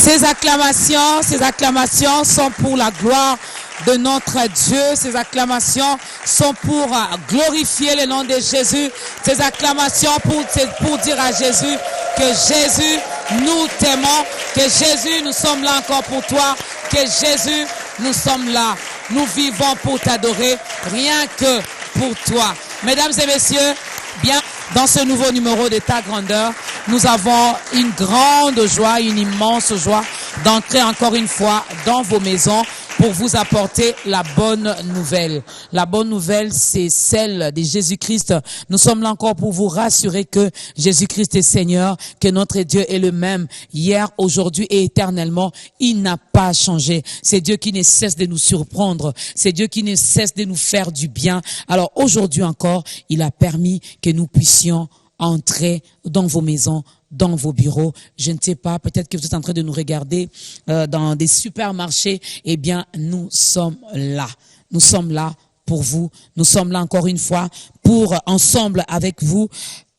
Ces acclamations sont pour la gloire de notre Dieu. Ces acclamations sont pour glorifier le nom de Jésus. Ces acclamations pour dire à Jésus que Jésus, nous t'aimons, que Jésus, nous sommes là encore pour toi, que Jésus, nous sommes là. Nous vivons pour t'adorer, rien que pour toi. Mesdames et messieurs, bien, dans ce nouveau numéro de Ta Grandeur, nous avons une grande joie, une immense joie d'entrer encore une fois dans vos maisons pour vous apporter la bonne nouvelle. La bonne nouvelle, c'est celle de Jésus-Christ. Nous sommes là encore pour vous rassurer que Jésus-Christ est Seigneur, que notre Dieu est le même hier, aujourd'hui et éternellement. Il n'a pas changé. C'est Dieu qui ne cesse de nous surprendre. C'est Dieu qui ne cesse de nous faire du bien. Alors aujourd'hui encore, il a permis que nous puissions entrer dans vos maisons, dans vos bureaux. Je ne sais pas, peut-être que vous êtes en train de nous regarder dans des supermarchés. Eh bien, nous sommes là. Nous sommes là pour vous. Nous sommes là encore une fois pour, ensemble avec vous,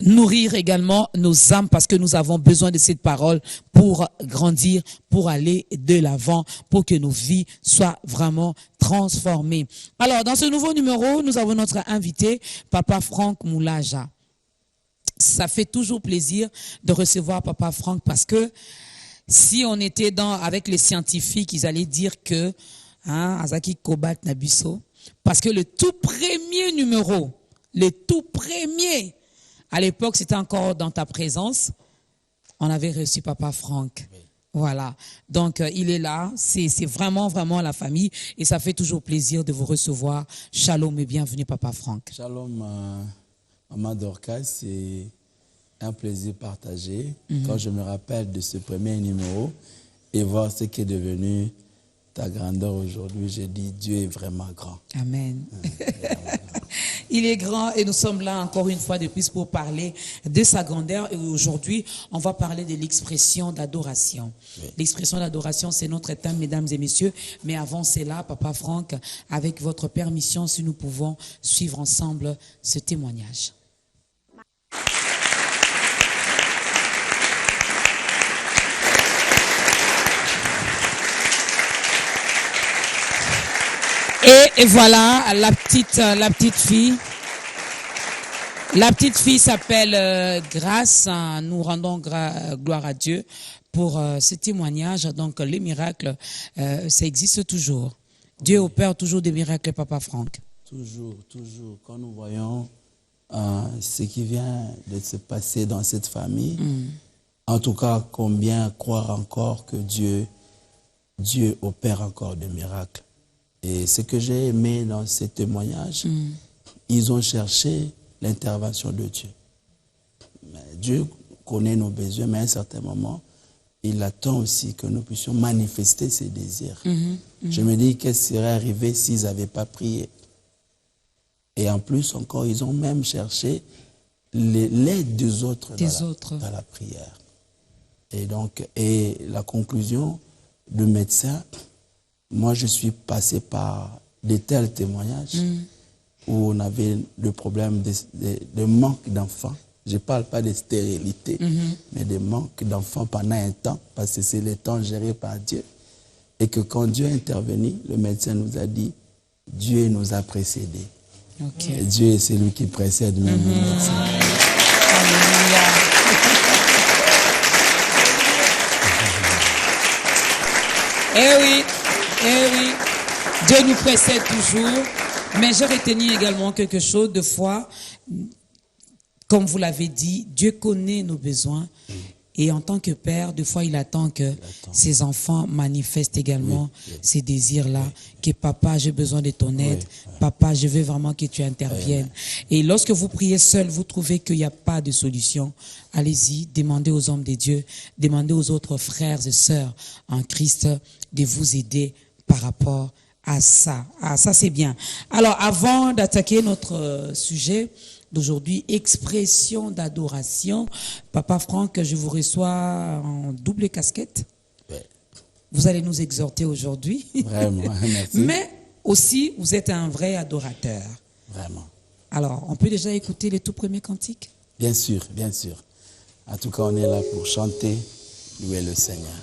nourrir également nos âmes parce que nous avons besoin de cette parole pour grandir, pour aller de l'avant, pour que nos vies soient vraiment transformées. Alors, dans ce nouveau numéro, nous avons notre invité, Papa Franck Moulaja. Ça fait toujours plaisir de recevoir Papa Franck parce que si on était avec les scientifiques, ils allaient dire que Azaki Cobalt Nabuso, parce que le tout premier numéro, à l'époque, c'était encore dans ta présence, on avait reçu Papa Franck. Oui. Voilà. Donc, il est là. C'est vraiment, vraiment la famille. Et ça fait toujours plaisir de vous recevoir. Shalom et bienvenue, Papa Franck. Shalom, Maman Dorcas, c'est un plaisir partagé. Quand je me rappelle de ce premier numéro et voir ce qui est devenu Ta Grandeur aujourd'hui, j'ai dit Dieu est vraiment grand. Amen. Il est grand et nous sommes là encore une fois de plus pour parler de sa grandeur. Et aujourd'hui, on va parler de l'expression d'adoration. Oui. L'expression d'adoration, c'est notre thème, mesdames et messieurs. Mais avant cela, Papa Franck, avec votre permission, si nous pouvons suivre ensemble ce témoignage. Et voilà, la petite fille. La petite fille s'appelle Grâce. Nous rendons gloire à Dieu pour ce témoignage. Donc, les miracles, ça existe toujours. Dieu opère toujours des miracles, Papa Franck. Toujours. Quand nous voyons ce qui vient de se passer dans cette famille, en tout cas, combien croire encore que Dieu opère encore des miracles. Et ce que j'ai aimé dans ces témoignages, ils ont cherché l'intervention de Dieu. Mais Dieu connaît nos besoins, mais à un certain moment, il attend aussi que nous puissions manifester ses désirs. Je me dis, qu'est-ce qui serait arrivé s'ils n'avaient pas prié? Et en plus encore, ils ont même cherché l'aide des autres dans la prière. Et donc, la conclusion de médecin, moi, je suis passé par de tels témoignages où on avait le problème de manque d'enfants. Je ne parle pas de stérilité, mais de manque d'enfants pendant un temps, parce que c'est le temps géré par Dieu. Et que quand Dieu est intervenu, le médecin nous a dit, Dieu nous a précédés. Okay. Et Dieu est celui qui précède même les médecins. Eh oui, Dieu nous précède toujours, mais j'ai retenu également quelque chose de foi, comme vous l'avez dit, Dieu connaît nos besoins et en tant que père, des fois il attend que ses enfants manifestent également ces désirs-là, que papa, j'ai besoin de ton aide, papa, je veux vraiment que tu interviennes. Et lorsque vous priez seul, vous trouvez qu'il n'y a pas de solution, allez-y, demandez aux hommes de Dieu, demandez aux autres frères et sœurs en Christ de vous aider par rapport à ça. Ah, ça c'est bien. Alors, avant d'attaquer notre sujet d'aujourd'hui, expression d'adoration, Papa Franck, je vous reçois en double casquette. Ouais. Vous allez nous exhorter aujourd'hui. Vraiment, merci. Mais aussi, vous êtes un vrai adorateur. Vraiment. Alors, on peut déjà écouter les tout premiers cantiques? Bien sûr, bien sûr. En tout cas, on est là pour chanter, louer le Seigneur.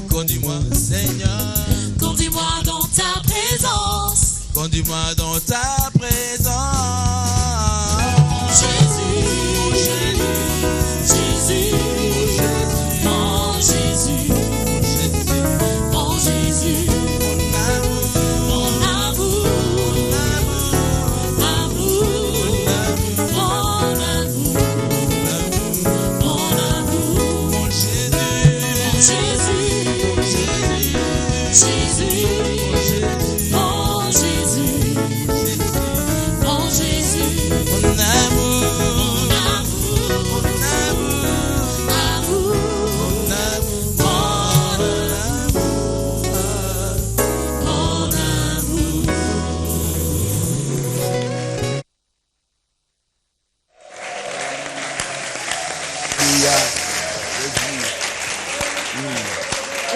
Conduis-moi, Seigneur. Conduis-moi dans ta présence. Conduis-moi dans ta présence. Jésus, Jésus, mon Jésus, mon Jésus, mon amour, mon amour, mon Jésus.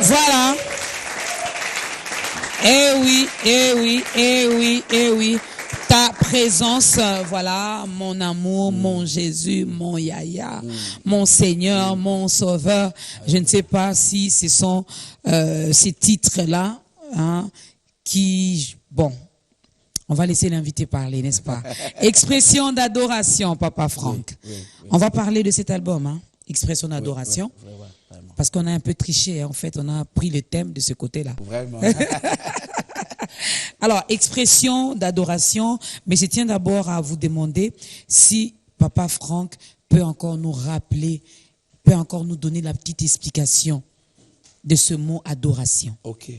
Voilà. Eh oui. Ta présence, voilà, mon amour, mon Jésus, mon Yaya, mon Seigneur, mon Sauveur. Je ne sais pas si ce sont ces titres-là qui, bon, On va laisser l'invité parler, n'est-ce pas? Expression d'adoration, Papa Franck. Oui. On va parler de cet album, hein? Expression d'adoration. Oui, vraiment. Parce qu'on a un peu triché, hein. En fait, on a pris le thème de ce côté-là. Vraiment. Alors, expression d'adoration, mais je tiens d'abord à vous demander si Papa Franck peut encore nous rappeler, peut encore nous donner la petite explication de ce mot adoration. Ok.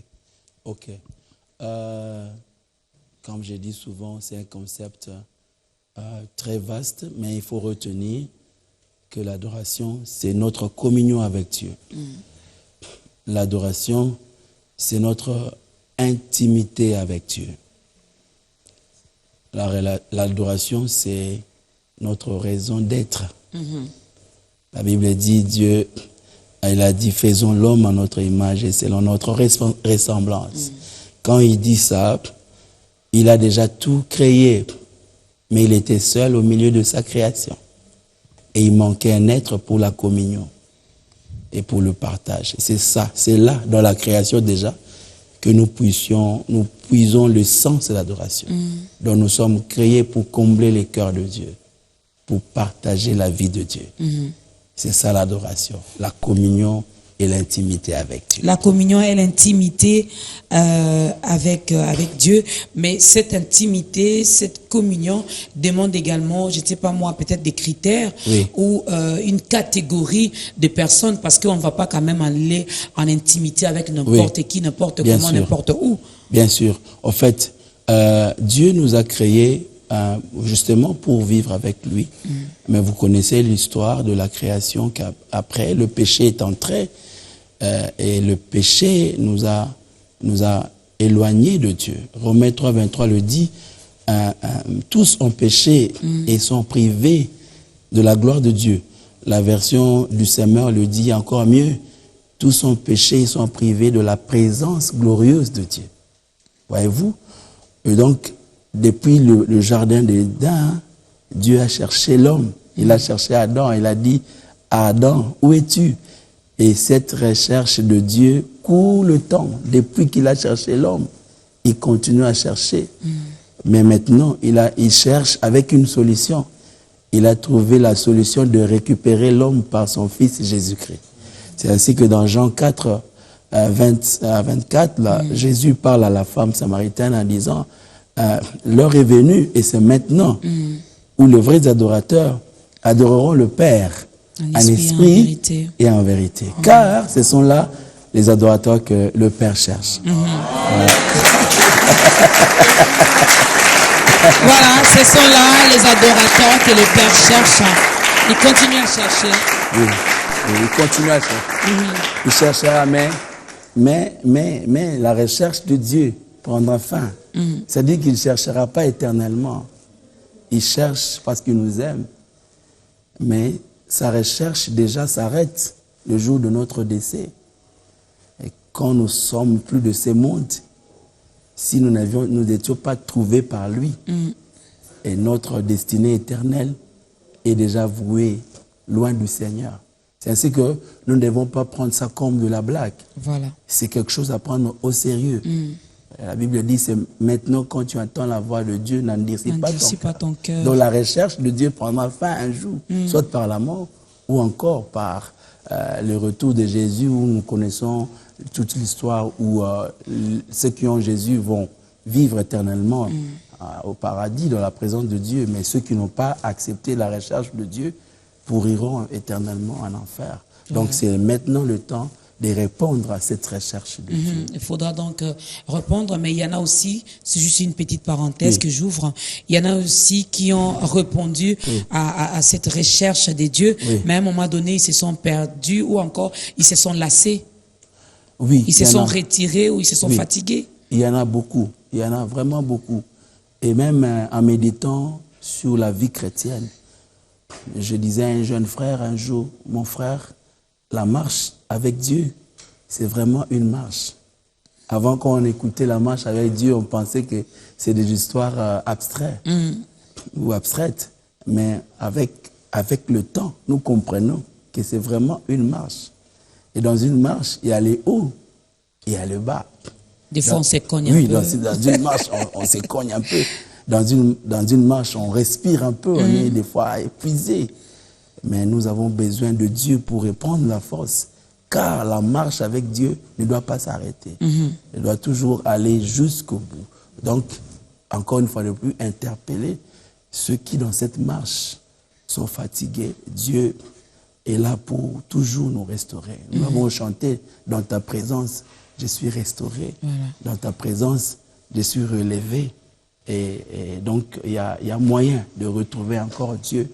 Comme je dis souvent, c'est un concept très vaste, mais il faut retenir que l'adoration, c'est notre communion avec Dieu. L'adoration, c'est notre intimité avec Dieu. L'adoration, c'est notre raison d'être. La Bible dit, Dieu, il a dit, faisons l'homme à notre image et selon notre ressemblance. Quand il dit ça, il a déjà tout créé, mais il était seul au milieu de sa création. Et il manquait un être pour la communion et pour le partage. C'est ça, c'est là, dans la création déjà, que nous puisons le sens de l'adoration. Donc nous sommes créés pour combler les cœurs de Dieu, pour partager la vie de Dieu. C'est ça l'adoration, la communion et l'intimité avec Dieu. La communion et l'intimité avec Dieu, mais cette intimité, cette communion demande également, je ne sais pas moi, peut-être des critères ou une catégorie de personnes, parce qu'on ne va pas quand même aller en intimité avec n'importe qui, n'importe comment, n'importe où. Bien sûr. En fait, Dieu nous a créés justement pour vivre avec lui. Mais vous connaissez l'histoire de la création qu'après le péché est entré et le péché nous a éloignés de Dieu. Romains 3, 23 le dit, tous ont péché et sont privés de la gloire de Dieu. La version du Semeur le dit encore mieux, tous ont péché et sont privés de la présence glorieuse de Dieu. Voyez-vous? Et donc, depuis le jardin d'Éden, Dieu a cherché l'homme. Il a cherché Adam. Il a dit, Adam, où es-tu? Et cette recherche de Dieu court le temps. Depuis qu'il a cherché l'homme, il continue à chercher. Mais maintenant, il cherche avec une solution. Il a trouvé la solution de récupérer l'homme par son Fils Jésus-Christ. C'est ainsi que dans Jean 4, 24, là, Jésus parle à la femme samaritaine en disant, l'heure est venue et c'est maintenant où les vrais adorateurs adoreront le Père en esprit et en vérité. Car ce sont là les adorateurs que le Père cherche. Voilà, ce sont là les adorateurs que le Père cherche. Il continue à chercher. Oui, il continue à chercher. Il cherchera, mais la recherche de Dieu prendra fin. C'est-à-dire qu'il ne cherchera pas éternellement. Il cherche parce qu'il nous aime. Mais sa recherche déjà s'arrête le jour de notre décès. Et quand nous sommes plus de ce monde, si nous n'étions pas trouvés par lui, et notre destinée éternelle est déjà vouée loin du Seigneur. C'est ainsi que nous ne devons pas prendre ça comme de la blague. Voilà. C'est quelque chose à prendre au sérieux. La Bible dit, c'est maintenant quand tu entends la voix de Dieu, n'endurcis pas ton cœur. Donc la recherche de Dieu prendra fin un jour, soit par la mort ou encore par le retour de Jésus, où nous connaissons toute l'histoire où ceux qui ont Jésus vont vivre éternellement au paradis, dans la présence de Dieu. Mais ceux qui n'ont pas accepté la recherche de Dieu pourriront éternellement en enfer. Donc c'est maintenant le temps de répondre à cette recherche de Dieu. Il faudra donc répondre, mais il y en a aussi, c'est juste une petite parenthèse que j'ouvre, il y en a aussi qui ont répondu à cette recherche de Dieu, mais à un moment donné, ils se sont perdus ou encore ils se sont lassés. Ils se sont retirés ou ils se sont fatigués. Il y en a beaucoup, il y en a vraiment beaucoup. Et même en méditant sur la vie chrétienne, je disais à un jeune frère un jour, mon frère, la marche avec Dieu, c'est vraiment une marche. Avant qu'on écoutait la marche avec Dieu, on pensait que c'est des histoires abstraites ou abstraites. Mais avec le temps, nous comprenons que c'est vraiment une marche. Et dans une marche, il y a les hauts et il y a le bas. Des fois, on se cogne oui, un peu. dans une marche, on se cogne un peu. Dans une marche, on respire un peu, on est des fois épuisé. Mais nous avons besoin de Dieu pour reprendre la force. Car la marche avec Dieu ne doit pas s'arrêter. Elle doit toujours aller jusqu'au bout. Donc, encore une fois de plus, interpeller ceux qui, dans cette marche, sont fatigués. Dieu est là pour toujours nous restaurer. Nous avons chanté « Dans ta présence, je suis restauré. Dans ta présence, je suis relevé. » Et donc, il y a moyen de retrouver encore Dieu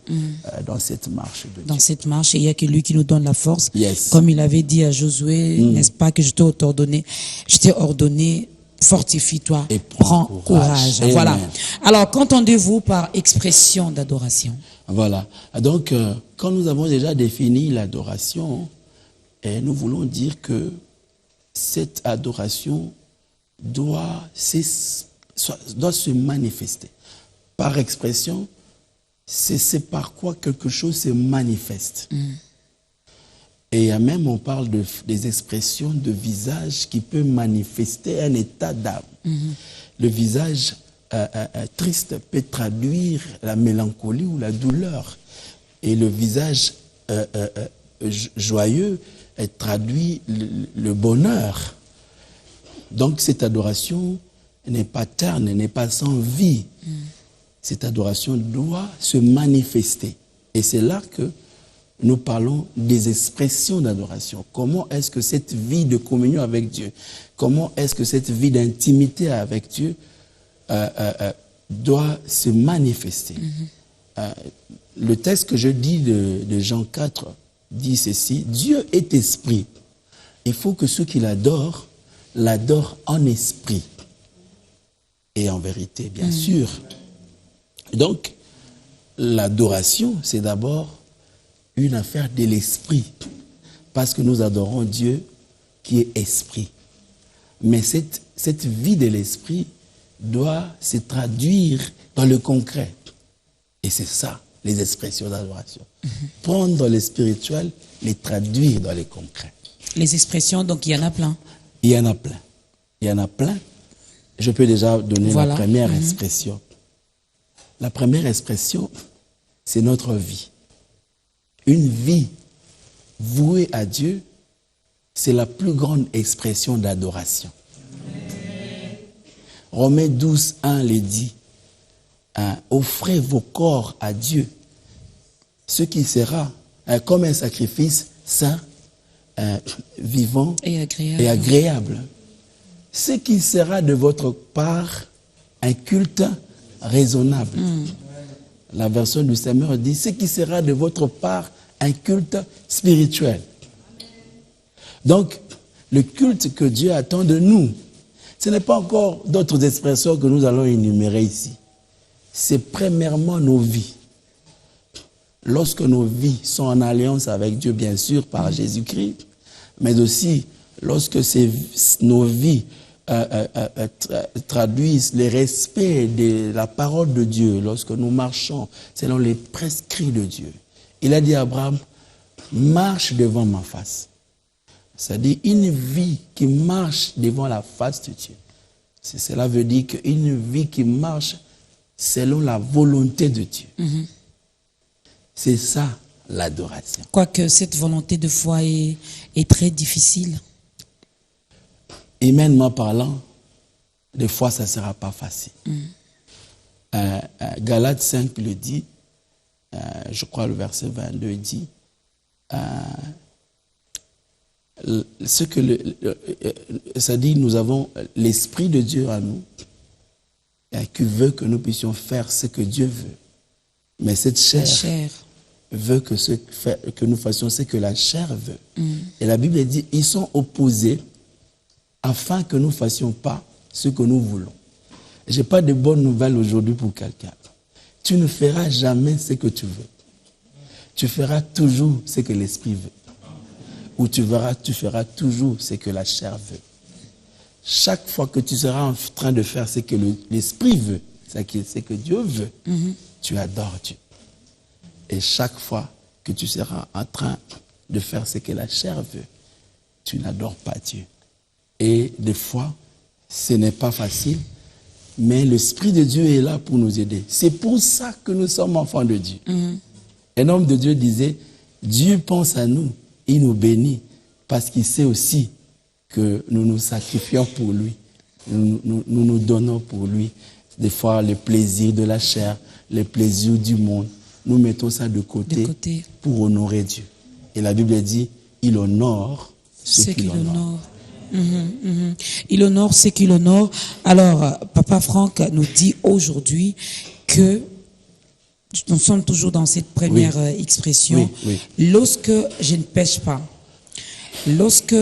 dans cette marche de Dieu. Dans cette marche, il n'y a que lui qui nous donne la force. Yes. Comme il avait dit à Josué, n'est-ce pas, que je t'ai ordonné, fortifie-toi, Et prends prends courage. courage. Voilà. Amen. Alors, qu'entendez-vous par expression d'adoration? Voilà. Donc, quand nous avons déjà défini l'adoration, nous voulons dire que cette adoration doit se manifester. Par expression, c'est par quoi quelque chose se manifeste. Et même on parle des expressions de visage qui peut manifester un état d'âme. Le visage triste peut traduire la mélancolie ou la douleur. Et le visage joyeux traduit le bonheur. Donc cette adoration n'est pas terne, n'est pas sans vie. Cette adoration doit se manifester. Et c'est là que nous parlons des expressions d'adoration. Comment est-ce que cette vie de communion avec Dieu, comment est-ce que cette vie d'intimité avec Dieu doit se manifester? Le texte que je dis de Jean 4 dit ceci: Dieu est esprit. Il faut que ceux qui l'adorent en esprit et en vérité, bien sûr. Donc, l'adoration, c'est d'abord une affaire de l'esprit, parce que nous adorons Dieu qui est esprit. Mais cette vie de l'esprit doit se traduire dans le concret. Et c'est ça, les expressions d'adoration. Prendre le spirituel, les traduire dans le concret. Les expressions, donc il y en a plein. Il y en a plein. Il y en a plein. Je peux déjà donner la première expression. La première expression, c'est notre vie. Une vie vouée à Dieu, c'est la plus grande expression d'adoration. Romains 12, 1 le dit. Offrez vos corps à Dieu, ce qui sera comme un sacrifice saint, vivant et agréable. Ce qui sera de votre part un culte raisonnable. La version du Seigneur dit ce qui sera de votre part un culte spirituel. Donc, le culte que Dieu attend de nous, ce n'est pas encore d'autres expressions que nous allons énumérer ici. C'est premièrement nos vies. Lorsque nos vies sont en alliance avec Dieu, bien sûr, par Jésus-Christ, mais aussi lorsque nos vies traduisent le respect de la parole de Dieu, lorsque nous marchons selon les prescrits de Dieu. Il a dit à Abraham, marche devant ma face. C'est-à-dire une vie qui marche devant la face de Dieu. Cela veut dire qu'une vie qui marche selon la volonté de Dieu. C'est ça l'adoration. Quoique cette volonté de foi est très difficile. Humainement parlant, des fois ça ne sera pas facile. Galates 5 le dit, je crois le verset 22 dit, ça dit nous avons l'Esprit de Dieu en nous qui veut que nous puissions faire ce que Dieu veut. Mais cette chair veut que nous fassions ce que la chair veut. Et la Bible dit, ils sont opposés afin que nous ne fassions pas ce que nous voulons. Je n'ai pas de bonnes nouvelles aujourd'hui pour quelqu'un. Tu ne feras jamais ce que tu veux. Tu feras toujours ce que l'esprit veut. Ou tu feras toujours ce que la chair veut. Chaque fois que tu seras en train de faire ce que l'esprit veut, ce que Dieu veut, tu adores Dieu. Et chaque fois que tu seras en train de faire ce que la chair veut, tu n'adores pas Dieu. Et des fois, Ce n'est pas facile, mais l'Esprit de Dieu est là pour nous aider. C'est pour ça que nous sommes enfants de Dieu. Un homme de Dieu disait, Dieu pense à nous, il nous bénit, parce qu'il sait aussi que nous nous sacrifions pour lui. Nous donnons pour lui. Des fois, les plaisirs de la chair, les plaisirs du monde, nous mettons ça de côté pour honorer Dieu. Et la Bible dit, il honore ceux qui l'honorent. Il honore ceux qui l'honorent. Alors, Papa Franck nous dit aujourd'hui que nous sommes toujours dans cette première expression. Lorsque je ne pêche pas, lorsque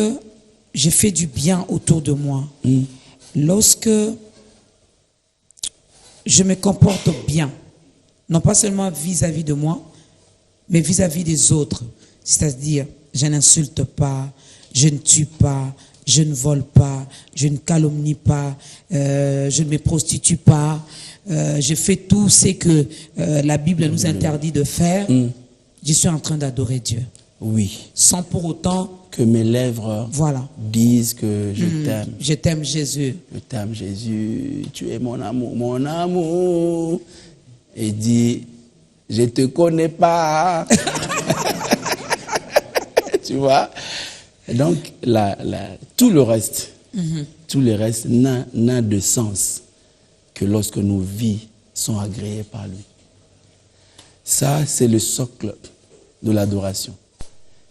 je fais du bien autour de moi, lorsque je me comporte bien, non pas seulement vis-à-vis de moi, mais vis-à-vis des autres, c'est-à-dire je n'insulte pas, je ne tue pas, je ne vole pas, je ne calomnie pas, je ne me prostitue pas, je fais tout ce que la Bible nous interdit de faire, je suis en train d'adorer Dieu. Oui. Sans pour autant que mes lèvres disent que je t'aime. Je t'aime Jésus. Je t'aime Jésus, tu es mon amour, mon amour. Et dit, je ne te connais pas. Tu vois? Donc, tout le reste n'a de sens que lorsque nos vies sont agréées par lui. Ça, c'est le socle de l'adoration.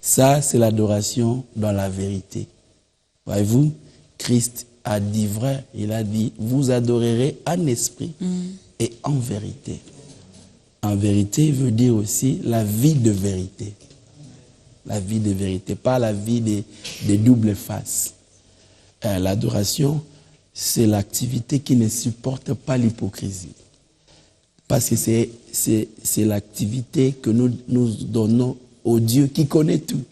Ça, c'est l'adoration dans la vérité. Voyez-vous, Christ a dit vrai. Il a dit, vous adorerez en esprit et en vérité. En vérité veut dire aussi la vie de vérité. La vie de vérité, pas la vie des doubles faces. L'adoration, c'est l'activité qui ne supporte pas l'hypocrisie. Parce que c'est l'activité que nous donnons au Dieu qui connaît tout.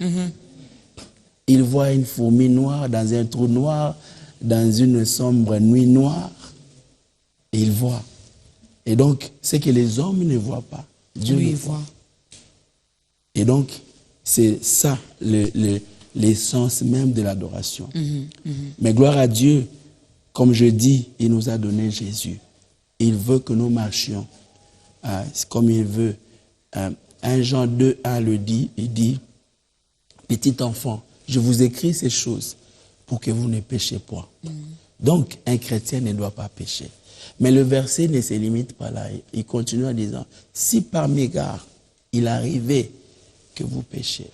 Il voit une fourmi noire dans un trou noir, dans une sombre nuit noire. Et il voit. Et donc, c'est que les hommes ne voient pas. Dieu le voit. Et donc, c'est ça l'essence même de l'adoration. Mais gloire à Dieu, comme je dis, il nous a donné Jésus. Il veut que nous marchions comme il veut. 1 Jean 2:1 le dit, il dit, petit enfant, je vous écris ces choses pour que vous ne péchiez point. Donc, un chrétien ne doit pas pécher. Mais le verset ne se limite pas là. Il continue en disant, si par mégarde, il arrivait que vous péchiez,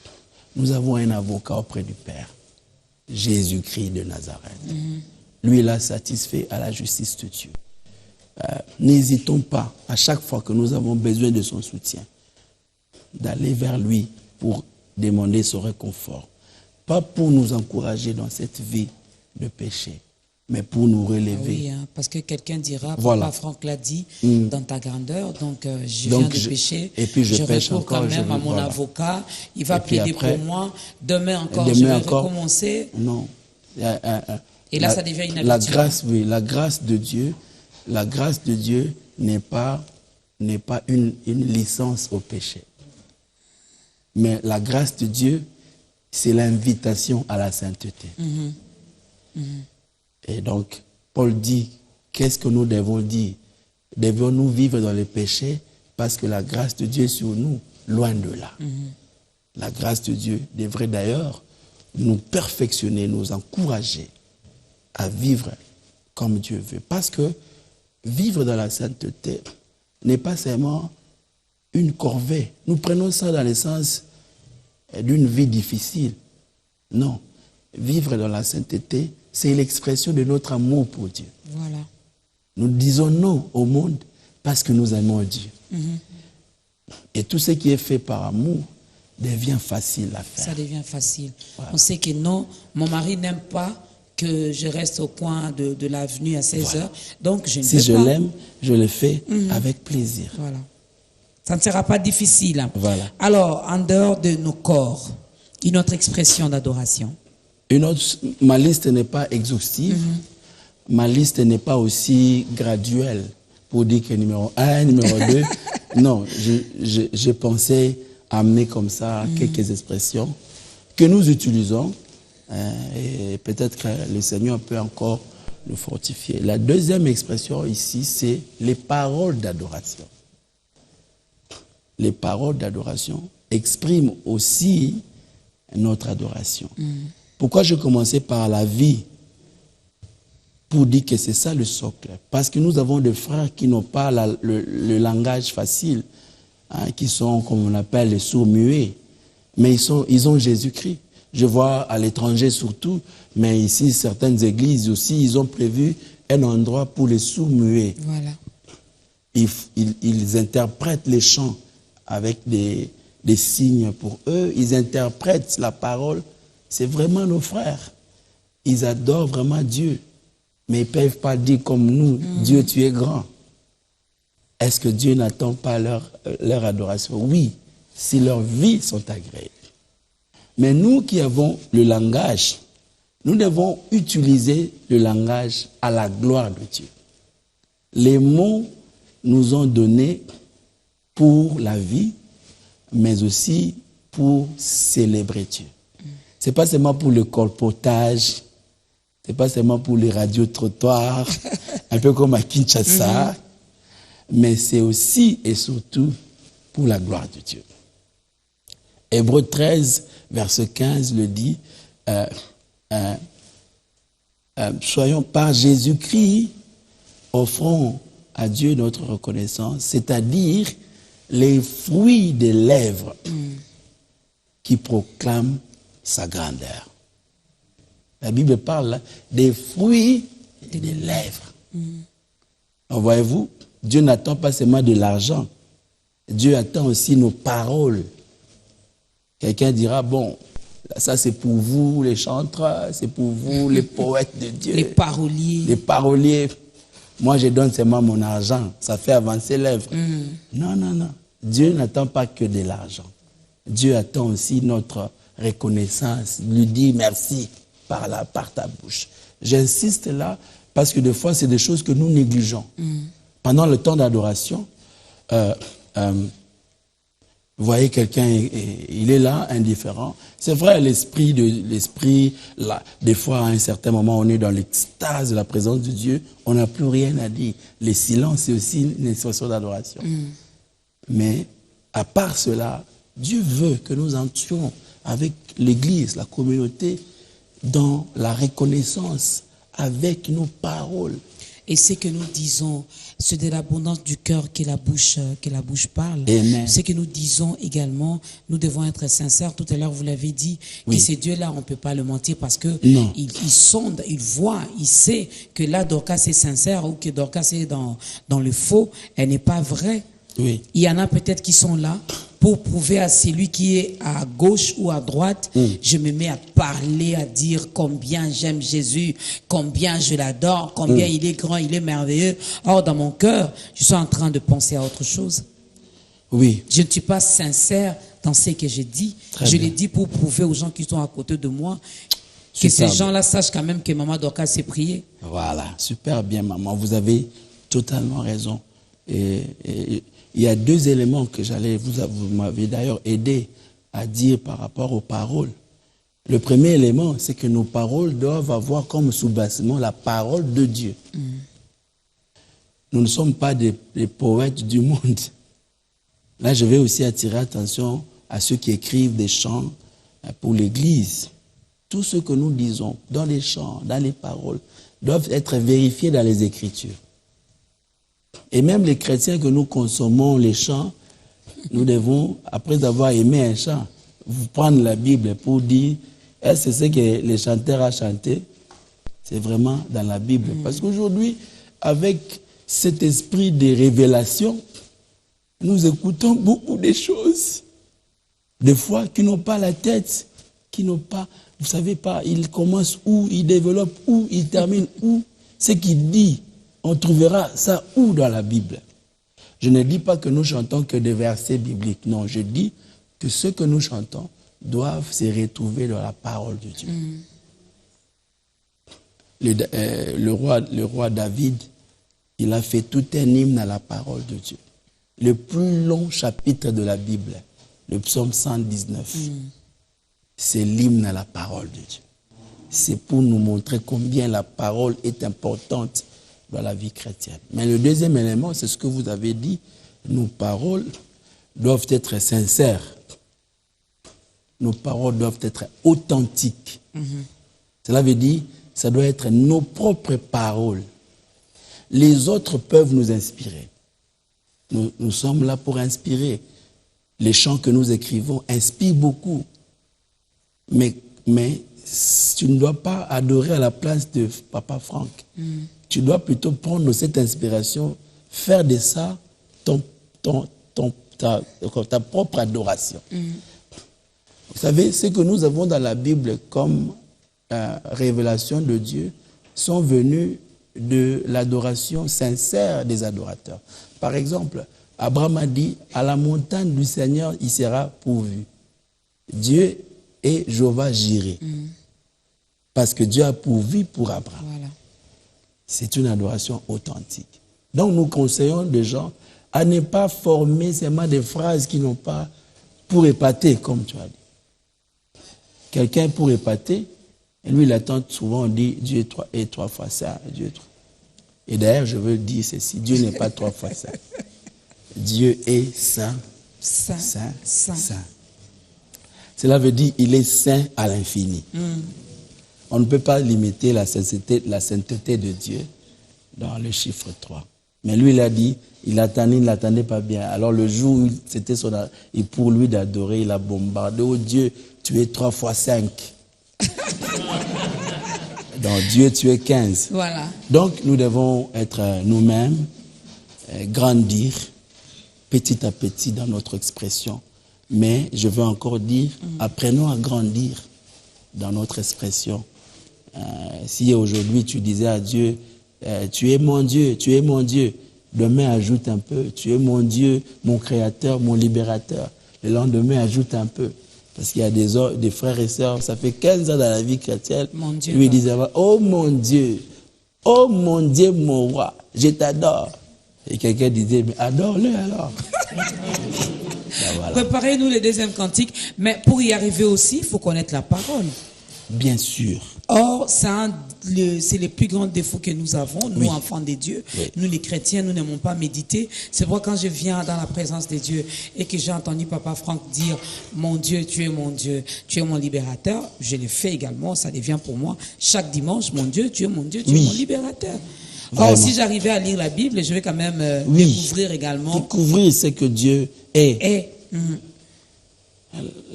nous avons un avocat auprès du Père, Jésus-Christ de Nazareth. Lui, il a satisfait à la justice de Dieu. N'hésitons pas, à chaque fois que nous avons besoin de son soutien, d'aller vers lui pour demander son réconfort. Pas pour nous encourager dans cette vie de péché, mais pour nous relever. Oui, parce que quelqu'un dira, Papa Franck l'a dit, dans ta grandeur, donc je viens de pécher, et puis je pêche recours encore, quand même à mon avocat, il va plaider pour moi, demain encore, je vais recommencer. Non. Et là, ça devient une habitude. La grâce, oui, la grâce de Dieu n'est pas une licence au péché. Mais la grâce de Dieu, c'est l'invitation à la sainteté. Et donc, Paul dit, qu'est-ce que nous devons dire? Devons-nous vivre dans le péché parce que la grâce de Dieu est sur nous? Loin de là. La grâce de Dieu devrait d'ailleurs nous perfectionner, nous encourager à vivre comme Dieu veut. Parce que vivre dans la sainteté n'est pas seulement une corvée. Nous prenons ça dans le sens d'une vie difficile. Non. Vivre dans la sainteté, c'est l'expression de notre amour pour Dieu. Voilà. Nous disons non au monde parce que nous aimons Dieu. Et tout ce qui est fait par amour devient facile à faire. Ça devient facile. Voilà. On sait que non, mon mari n'aime pas que je reste au coin de l'avenue à 16h. Donc, je ne si je l'aime, je le fais avec plaisir. Voilà. Ça ne sera pas difficile. Voilà. Alors, en dehors de nos corps, une autre expression d'adoration. Ma liste n'est pas exhaustive. Ma liste n'est pas aussi graduelle pour dire que numéro 1, numéro 2. Non, je pensais amener comme ça quelques expressions que nous utilisons. Et peut-être que le Seigneur peut encore nous fortifier. La deuxième expression ici, c'est les paroles d'adoration. Les paroles d'adoration expriment aussi notre adoration. Pourquoi je commençais par la vie? Pour dire que c'est ça le socle. Parce que nous avons des frères qui n'ont pas le langage facile, hein, qui sont, comme on appelle, les sourds-muets. Mais ils ont Jésus-Christ. Je vois à l'étranger surtout, mais ici, certaines églises aussi, ils ont prévu un endroit pour les sourds-muets. Voilà. Ils interprètent les chants avec des signes pour eux. Ils interprètent la parole. C'est vraiment nos frères. Ils adorent vraiment Dieu. Mais ils ne peuvent pas dire comme nous, Dieu, tu es grand. Est-ce que Dieu n'attend pas leur adoration? Oui, si leurs vies sont agréables. Mais nous qui avons le langage, nous devons utiliser le langage à la gloire de Dieu. Les mots nous ont donné pour la vie, mais aussi pour célébrer Dieu. Ce n'est pas seulement pour le colportage, ce n'est pas seulement pour les radios-trottoirs, un peu comme à Kinshasa, mais c'est aussi et surtout pour la gloire de Dieu. Hébreux 13, verset 15 le dit, soyons par Jésus-Christ, offrons à Dieu notre reconnaissance, c'est-à-dire les fruits des lèvres qui proclament sa grandeur. La Bible parle des fruits des lèvres. Donc, voyez-vous, Dieu n'attend pas seulement de l'argent. Dieu attend aussi nos paroles. Quelqu'un dira, bon, ça c'est pour vous les chanteurs, c'est pour vous les poètes de Dieu. Les paroliers. Les paroliers. Moi je donne seulement mon argent, ça fait avancer l'œuvre. Non, non, non. Dieu n'attend pas que de l'argent. Dieu attend aussi notre reconnaissance, lui dire merci par ta bouche. J'insiste là parce que des fois c'est des choses que nous négligeons. Pendant le temps d'adoration, vous voyez quelqu'un, il est là, indifférent. C'est vrai, l'esprit, là, des fois, à un certain moment, on est dans l'extase de la présence de Dieu, on n'a plus rien à dire. Le silence, c'est aussi une expression d'adoration. Mais, à part cela, Dieu veut que nous entrions avec l'Église, la communauté, dans la reconnaissance, avec nos paroles. Et ce que nous disons, c'est de l'abondance du cœur que la bouche parle. Amen. Ce que nous disons également, nous devons être sincères. Tout à l'heure, vous l'avez dit, Oui. que ce Dieu-là, on ne peut pas le mentir parce que Non. il sonde, il voit, il sait que là, Dorcas est sincère ou que Dorcas est dans le faux. Elle n'est pas vraie. Oui. Il y en a peut-être qui sont là pour prouver à celui qui est à gauche ou à droite, je me mets à parler, à dire combien j'aime Jésus, combien je l'adore, combien il est grand, il est merveilleux. Or, dans mon cœur, je suis en train de penser à autre chose. Oui. Je ne suis pas sincère dans ce que je dis. Très je bien. l'ai dit pour prouver aux gens qui sont à côté de moi que Super ces gens-là sachent quand même que Maman Dorcas s'est priée. Voilà, super bien, maman. Vous avez totalement raison. Et il y a deux éléments que vous m'avez d'ailleurs aidé à dire par rapport aux paroles. Le premier élément, c'est que nos paroles doivent avoir comme sous-bassement la parole de Dieu. Nous ne sommes pas des poètes du monde. Là, je vais aussi attirer attention à ceux qui écrivent des chants pour l'Église. Tout ce que nous disons dans les chants, dans les paroles, doivent être vérifiés dans les Écritures. Et même les chrétiens que nous consommons les chants, nous devons, après avoir aimé un chant, vous prendre la Bible pour dire, est-ce que ce que les chanteurs ont chanté? C'est vraiment dans la Bible. Parce qu'aujourd'hui, avec cet esprit de révélation, nous écoutons beaucoup de choses. Des fois, qui n'ont pas la tête, qui n'ont pas, vous savez pas, ils commencent où, ils développent où, ils terminent où. Ce qu'il dit, on trouvera ça où dans la Bible? Je ne dis pas que nous chantons que des versets bibliques. Non, je dis que ce que nous chantons doivent se retrouver dans la parole de Dieu. Le roi David, il a fait tout un hymne à la parole de Dieu. Le plus long chapitre de la Bible, le psaume 119, c'est l'hymne à la parole de Dieu. c'est pour nous montrer combien la parole est importante dans la vie chrétienne. Mais le deuxième élément, c'est ce que vous avez dit, nos paroles doivent être sincères. Nos paroles doivent être authentiques. Cela veut dire, ça doit être nos propres paroles. Les autres peuvent nous inspirer. Nous sommes là pour inspirer. Les chants que nous écrivons inspirent beaucoup. Mais tu ne dois pas adorer à la place de Papa Franck. Tu dois plutôt prendre cette inspiration, faire de ça ta propre adoration. Vous savez, ce que nous avons dans la Bible comme révélation de Dieu sont venus de l'adoration sincère des adorateurs. Par exemple, Abraham a dit, à la montagne du Seigneur, il sera pourvu. Dieu est Jéhovah Jireh. Parce que Dieu a pourvu pour Abraham. Voilà. C'est une adoration authentique. Donc nous conseillons des gens à ne pas former seulement des phrases qui n'ont pas pour épater, comme tu as dit. Quelqu'un pour épater, et lui il attend souvent, on dit Dieu est trois fois ça, Dieu est trois. Et d'ailleurs, je veux dire ceci, Dieu n'est pas trois fois ça. Dieu est saint, saint, saint. Cela veut dire qu'il est saint à l'infini. On ne peut pas limiter la sainteté de Dieu dans le chiffre 3. Mais lui, il a dit, il ne l'attendait pas bien. Alors le jour où c'était et pour lui d'adorer, il a bombardé. Oh Dieu, tu es 3 fois 5. Donc Dieu, tu es 15. Voilà. Donc nous devons être nous-mêmes, grandir petit à petit dans notre expression. Mais je veux encore dire, apprenons à grandir dans notre expression. Si aujourd'hui tu disais à Dieu, tu es mon Dieu, tu es mon Dieu. Demain, ajoute un peu, tu es mon Dieu, mon créateur, mon libérateur. Le lendemain, ajoute un peu. Parce qu'il y a des frères et sœurs, ça fait 15 ans dans la vie chrétienne. Mon Dieu, lui, il disait, oh mon Dieu, mon roi, je t'adore. Et quelqu'un disait, mais adore-le alors. Ben voilà. Préparez-nous le deuxième cantique, mais pour y arriver aussi, il faut connaître la parole. Bien sûr. Or, c'est le plus grand défaut que nous avons, nous, enfants de Dieu. Oui. Nous, les chrétiens, nous n'aimons pas méditer. C'est pourquoi quand je viens dans la présence de Dieu et que j'ai entendu Papa Franck dire « Mon Dieu, tu es mon Dieu, tu es mon libérateur », je le fais également, ça devient pour moi chaque dimanche « Mon Dieu, tu es mon Dieu, tu es mon libérateur ». Or, si j'arrivais à lire la Bible, je vais quand même découvrir également. Découvrir ce que Dieu est.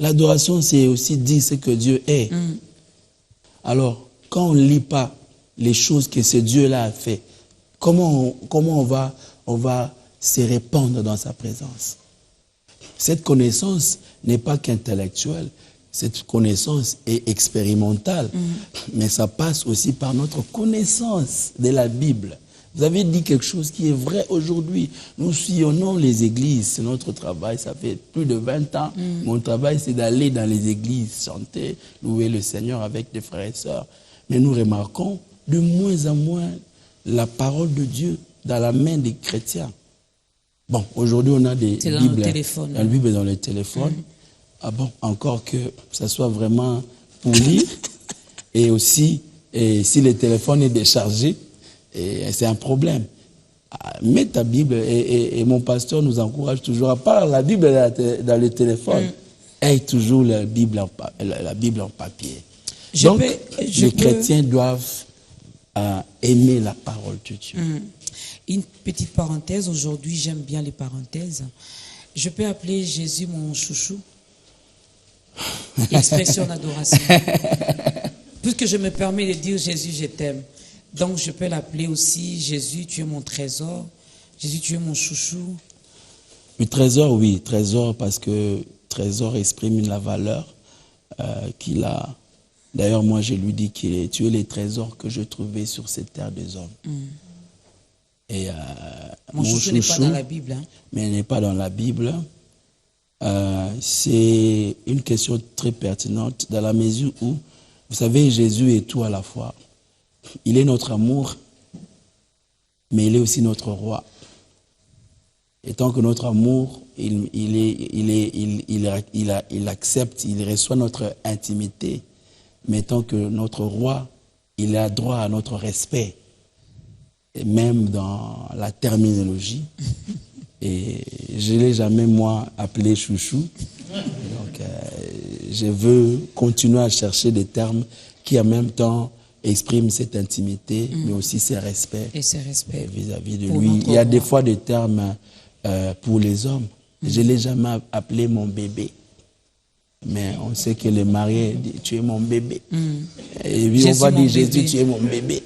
L'adoration, c'est aussi dire ce que Dieu est. Alors, quand on ne lit pas les choses que ce Dieu-là a fait, comment on va se répandre dans sa présence? Cette connaissance n'est pas qu'intellectuelle, cette connaissance est expérimentale, mais ça passe aussi par notre connaissance de la Bible. Vous avez dit quelque chose qui est vrai aujourd'hui. Nous sillonnons les églises, c'est notre travail, ça fait plus de 20 ans. Mon travail, c'est d'aller dans les églises, chanter, louer le Seigneur avec des frères et sœurs. Mais nous remarquons de moins en moins la parole de Dieu dans la main des chrétiens. Bon, aujourd'hui, on a des Bibles, la Bible est dans le téléphone. Ah bon, encore que ça soit vraiment pour lire. Et aussi, si le téléphone est déchargé, c'est un problème. Mets ta Bible, et mon pasteur nous encourage toujours à part la Bible dans le téléphone, aie toujours la Bible en papier. Donc, les chrétiens doivent aimer la parole de Dieu. Une petite parenthèse, aujourd'hui j'aime bien les parenthèses. Je peux appeler Jésus mon chouchou? Expression d'adoration. Puisque je me permets de dire Jésus, je t'aime. Donc je peux l'appeler aussi Jésus, tu es mon trésor. Jésus, tu es mon chouchou. Le trésor, oui, trésor, parce que trésor exprime la valeur qu'il a. D'ailleurs, moi, je lui dis que tu es les trésors que je trouvais sur cette terre des hommes. Et mon chouchou n'est pas dans la Bible. Hein? Mais il n'est pas dans la Bible. C'est une question très pertinente dans la mesure où, vous savez, Jésus est tout à la fois. Il est notre amour, mais il est aussi notre roi. Et tant que notre amour, il accepte, il reçoit notre intimité. mais tant que notre roi, il a droit à notre respect, et même dans la terminologie. Et je ne l'ai jamais, moi, appelé chouchou. Donc, je veux continuer à chercher des termes qui, en même temps, expriment cette intimité, mais aussi ce respect. Et ce respect vis-à-vis de lui. Il y a des fois des termes pour les hommes. Je ne l'ai jamais appelé mon bébé. Mais on sait que les mariés disent, tu es mon bébé. Et puis on va dire, Jésus, tu es mon bébé.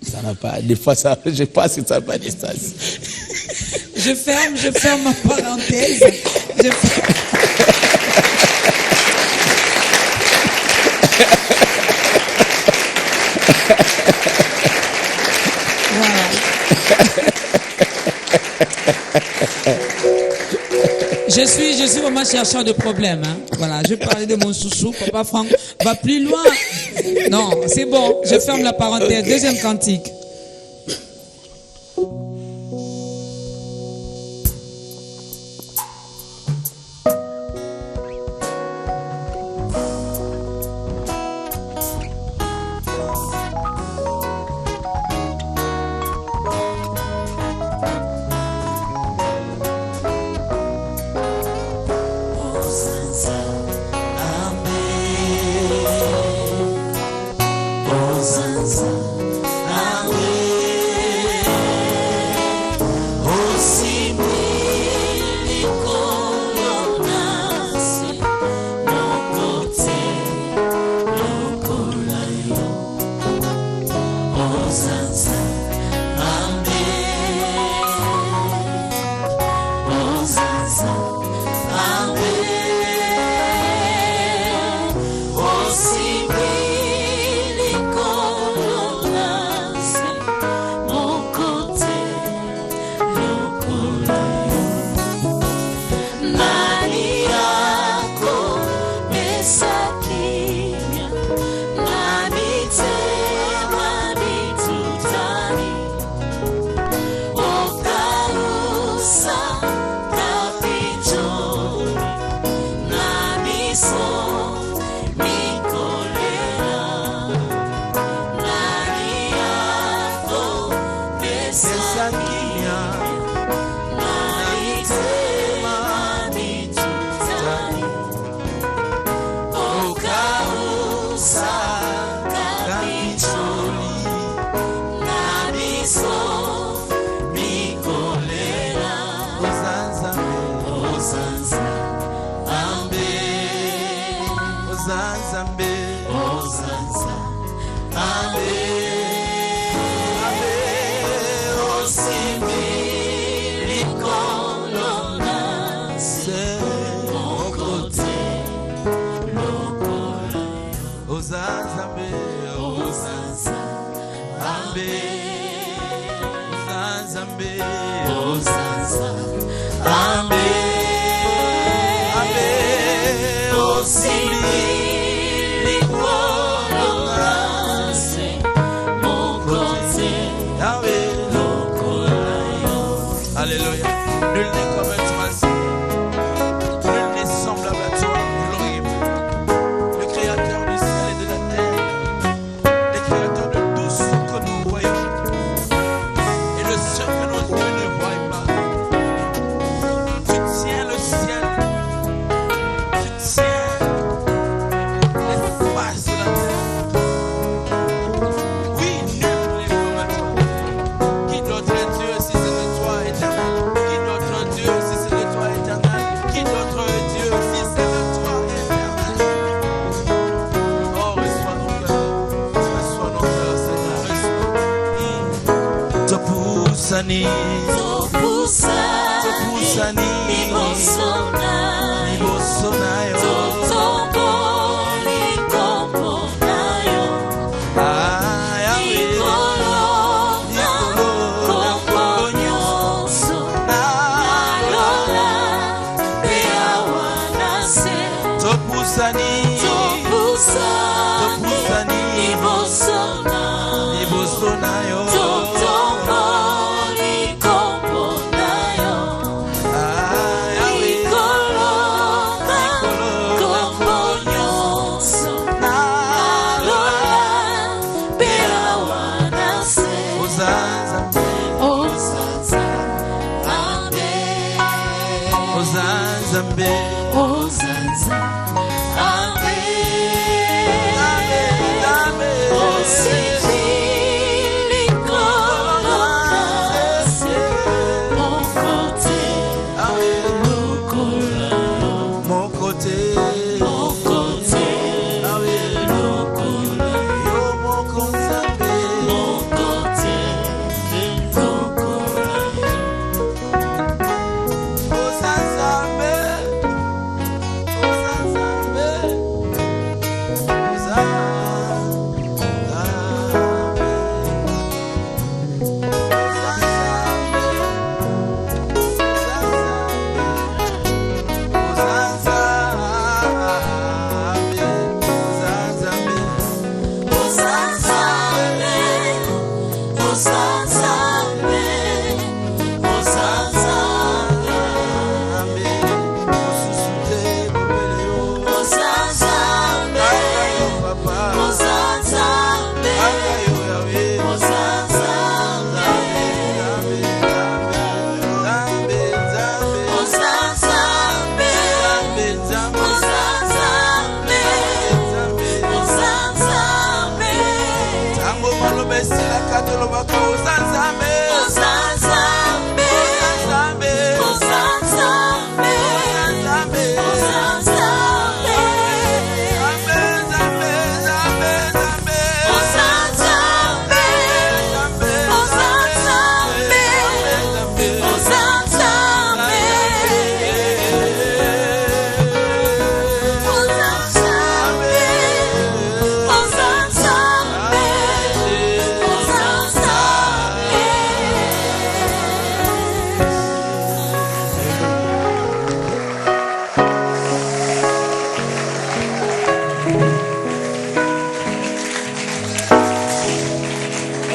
Ça n'a pas, des fois, ça, je pense que ça n'a pas de sens. Je ferme ma parenthèse. Voilà. Je suis vraiment chercheur de problèmes. Hein. Voilà, je parlais de mon chouchou, Papa Franck. Va plus loin. Non, c'est bon. Je ferme la parenthèse. Deuxième cantique.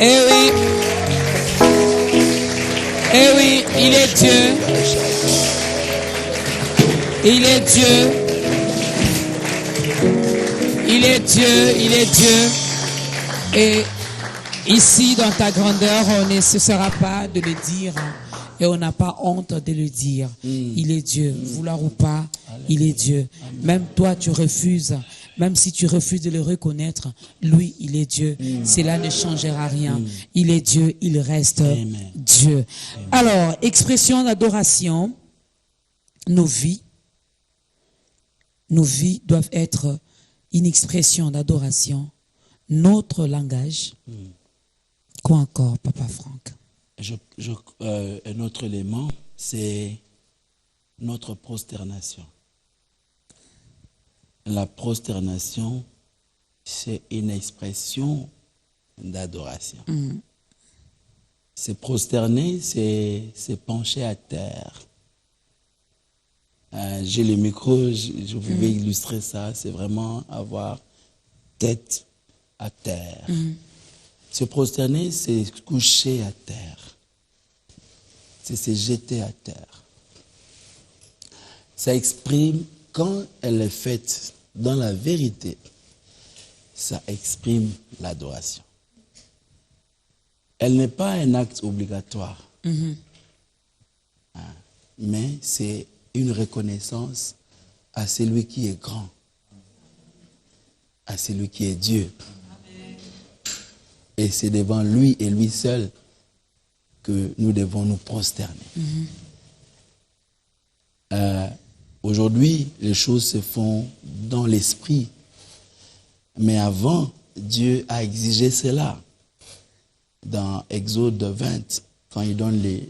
Eh oui. Eh oui, il est Dieu. Il est Dieu. Il est Dieu, il est Dieu. Et ici, dans ta grandeur, on ne cessera pas de le dire. Et on n'a pas honte de le dire. Il est Dieu. Vouloir ou pas, il est Dieu. Même toi, tu refuses. Même si tu refuses de le reconnaître, lui, il est Dieu. Cela ne changera rien. Il est Dieu, il reste Dieu. Alors, expression d'adoration, nos vies doivent être une expression d'adoration. Notre langage. Quoi encore, Papa Franck? Un autre élément, c'est notre prosternation. La prosternation, c'est une expression d'adoration. Se prosterner, c'est pencher à terre. J'ai le micro, je pouvais illustrer ça. C'est vraiment avoir tête à terre. Se prosterner, c'est coucher à terre. C'est se jeter à terre. Ça exprime, quand elle est faite dans la vérité, ça exprime l'adoration. Elle n'est pas un acte obligatoire, mais c'est une reconnaissance à celui qui est grand, à celui qui est Dieu. Et c'est devant lui et lui seul que nous devons nous prosterner. Aujourd'hui, les choses se font dans l'esprit. Mais avant, Dieu a exigé cela. Dans Exode 20, quand il donne les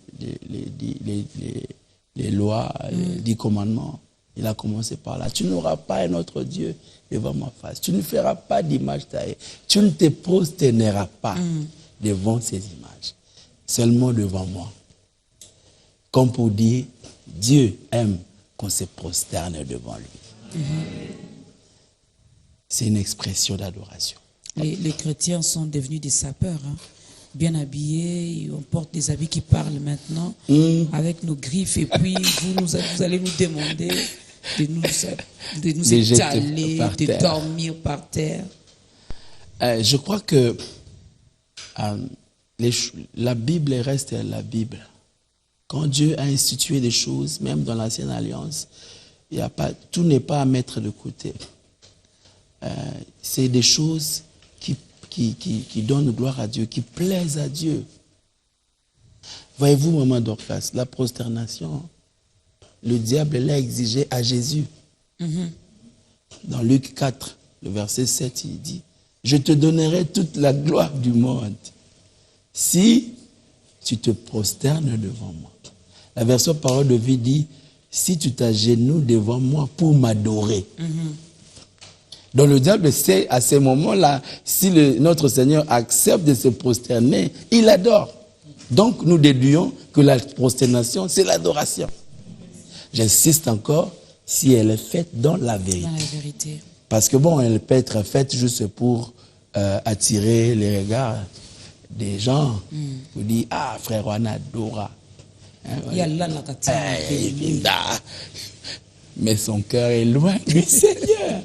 lois, les 10 commandements, il a commencé par là. Tu n'auras pas un autre Dieu devant ma face. Tu ne feras pas d'image taillée. Tu ne te prosterneras pas devant ces images. Seulement devant moi. Comme pour dire, Dieu aime qu'on se prosterne devant lui. C'est une expression d'adoration. Les chrétiens sont devenus des sapeurs, bien habillés, on porte des habits qui parlent maintenant, avec nos griffes, et puis vous allez nous demander de nous étaler, de dormir par terre. Je crois que la Bible reste la Bible. Quand Dieu a institué des choses, même dans l'Ancienne Alliance, tout n'est pas à mettre de côté. C'est des choses qui donnent gloire à Dieu, qui plaisent à Dieu. Voyez-vous, maman Dorcas, la prosternation, le diable l'a exigé à Jésus. Dans Luc 4, le verset 7, il dit, « Je te donnerai toute la gloire du monde si tu te prosternes devant moi. » La version Parole de vie dit, « Si tu t'agenouilles devant moi pour m'adorer. » Donc le diable sait à ce moment-là, si notre Seigneur accepte de se prosterner, il adore. Donc nous déduisons que la prosternation, c'est l'adoration. J'insiste encore, si elle est faite dans la vérité. Dans la vérité. Parce que bon, elle peut être faite juste pour attirer les regards des gens. Pour dire, ah frère, on adora. Mais son cœur est loin du Seigneur.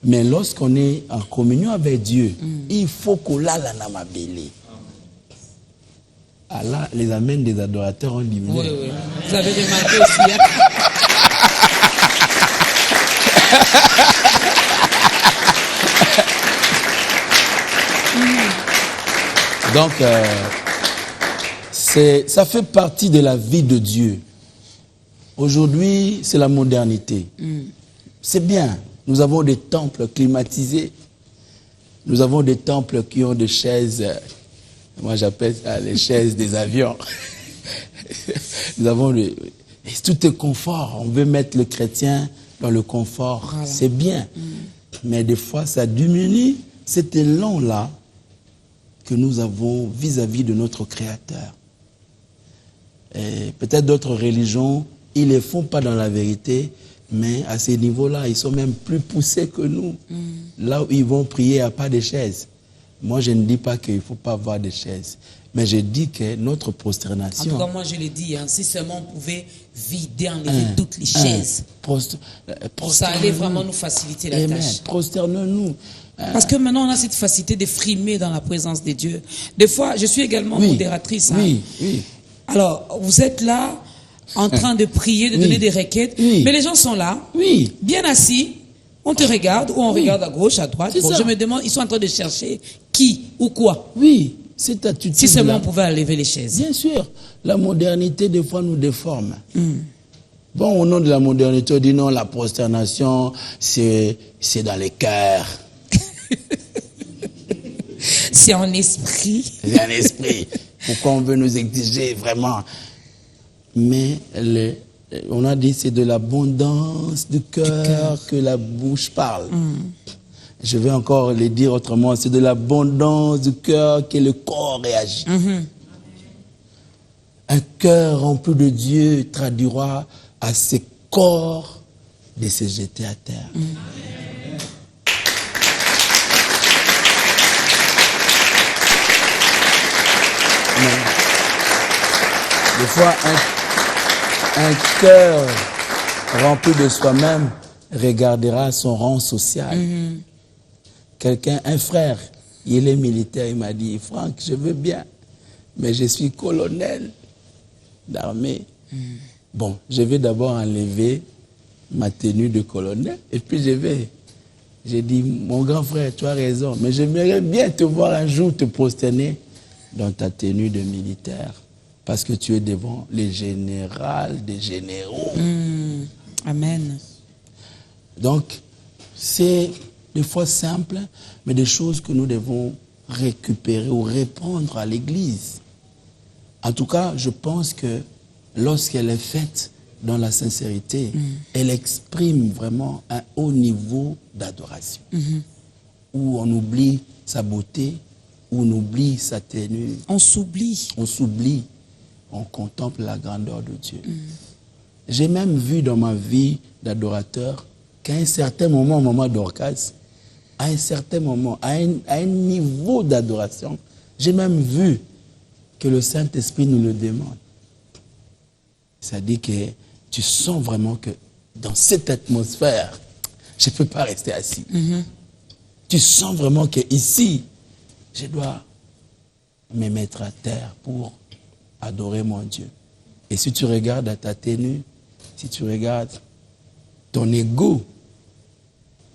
Mais lorsqu'on est en communion avec Dieu, il faut qu'on l'a dans ma belle. Allah, les amens des adorateurs ont diminué. Oui, oui. Vous avez remarqué aussi. Donc, ça fait partie de la vie de Dieu. Aujourd'hui, c'est la modernité. C'est bien. Nous avons des temples climatisés. Nous avons des temples qui ont des chaises. Moi, j'appelle ça les chaises des avions. Nous avons tout est confort. On veut mettre le chrétien dans le confort. Voilà. C'est bien. Mais des fois, ça diminue cet élan-là que nous avons vis-à-vis de notre Créateur. Et peut-être d'autres religions, ils ne les font pas dans la vérité, mais à ces niveaux-là, ils sont même plus poussés que nous. Là où ils vont prier à pas de chaises. Moi, je ne dis pas qu'il ne faut pas avoir de chaises. Mais je dis que notre En prosternation... tout cas, moi, je le dis, hein, si seulement on pouvait vider, enlever toutes les chaises, ça allait vraiment nous faciliter la tâche. Prosternons-nous. Parce que maintenant, on a cette facilité de frimer dans la présence de Dieu. Des fois, je suis également modératrice. Hein. Oui. Alors, vous êtes là, en train de prier, de donner des requêtes, mais les gens sont là, bien assis, on te regarde, ou on regarde à gauche, à droite. Bon, je me demande, ils sont en train de chercher qui ou quoi. Oui, cette attitude. Si seulement on pouvait enlever les chaises. Bien sûr, la modernité, des fois, nous déforme. Bon, au nom de la modernité, on dit non, la prosternation, c'est dans les cœurs. C'est en esprit. C'est un esprit. Pourquoi on veut nous exiger vraiment? Mais on a dit c'est de l'abondance du cœur que la bouche parle. Je vais encore le dire autrement. C'est de l'abondance du cœur que le corps réagit. Un cœur rempli de Dieu traduira à ses corps de se jeter à terre. Des fois, un cœur rempli de soi-même regardera son rang social. Quelqu'un, un frère, il est militaire, il m'a dit, Franck, je veux bien, mais je suis colonel d'armée. Bon, je vais d'abord enlever ma tenue de colonel, et puis j'ai dit, mon grand frère, tu as raison, mais j'aimerais bien te voir un jour te prosterner dans ta tenue de militaire. Parce que tu es devant les générales des généraux. Amen. Donc, c'est des fois simple, mais des choses que nous devons récupérer ou répondre à l'Église. En tout cas, je pense que lorsqu'elle est faite dans la sincérité, elle exprime vraiment un haut niveau d'adoration. Où on oublie sa beauté, où on oublie sa tenue. On s'oublie. On s'oublie. On contemple la grandeur de Dieu. J'ai même vu dans ma vie d'adorateur qu'à un certain moment, au moment d'orgasme, à un certain moment, à un niveau d'adoration, j'ai même vu que le Saint-Esprit nous le demande. C'est-à-dire que tu sens vraiment que dans cette atmosphère, je ne peux pas rester assis. Tu sens vraiment que ici, je dois me mettre à terre pour adorer mon Dieu. Et si tu regardes à ta tenue, si tu regardes ton ego,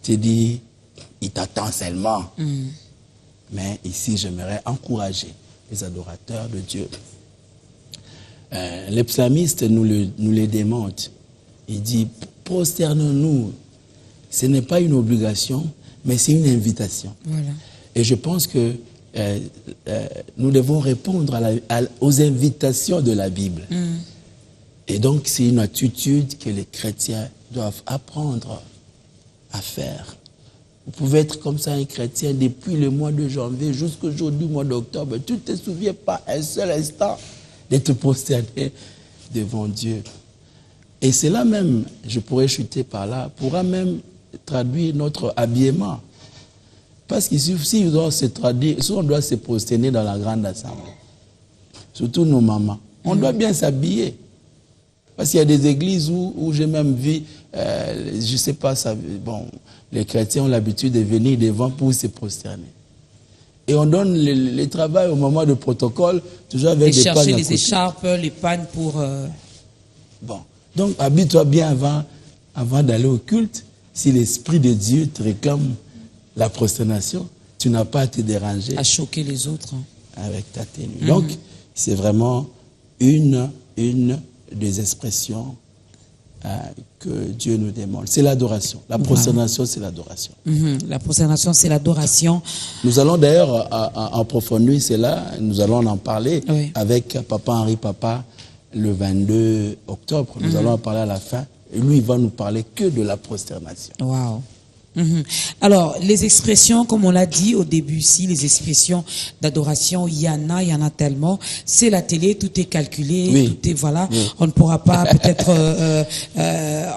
tu dis, il t'attend seulement. Mais ici, j'aimerais encourager les adorateurs de Dieu. Les psalmistes nous les demandent. Il dit, prosternons-nous. Ce n'est pas une obligation, mais c'est une invitation. Voilà. Et je pense que nous devons répondre aux invitations de la Bible. Et donc, c'est une attitude que les chrétiens doivent apprendre à faire. Vous pouvez être comme ça un chrétien depuis le mois de janvier jusqu'aujourd'hui, mois d'octobre. Tu ne te souviens pas un seul instant de te prosterner devant Dieu. Et c'est là même, je pourrais chuter par là, pourra même traduire notre habillement. Parce que si on doit se traduire, si on doit se prosterner dans la grande assemblée, surtout nos mamans, on doit bien s'habiller. Parce qu'il y a des églises où j'ai même vu, je ne sais pas, bon, les chrétiens ont l'habitude de venir devant pour se prosterner. Et on donne le travail au moment de protocole, toujours avec des pannes à côté. Chercher les écharpes, les pannes pour... Bon, donc habille-toi bien avant d'aller au culte. Si l'Esprit de Dieu te réclame la prosternation, tu n'as pas à te déranger. À choquer les autres. Avec ta tenue. Donc, c'est vraiment une des expressions que Dieu nous demande. C'est l'adoration. La prosternation, c'est l'adoration. La prosternation, c'est l'adoration. Nous allons d'ailleurs approfondir cela. Nous allons en parler avec Papa Henri Papa le 22 octobre. Nous allons en parler à la fin. Et lui, il va nous parler que de la prosternation. Wow. Alors, les expressions, comme on l'a dit au début ici, les expressions d'adoration, il y en a tellement. C'est la télé, tout est calculé, Oui. tout est, voilà. Oui. On ne pourra pas peut-être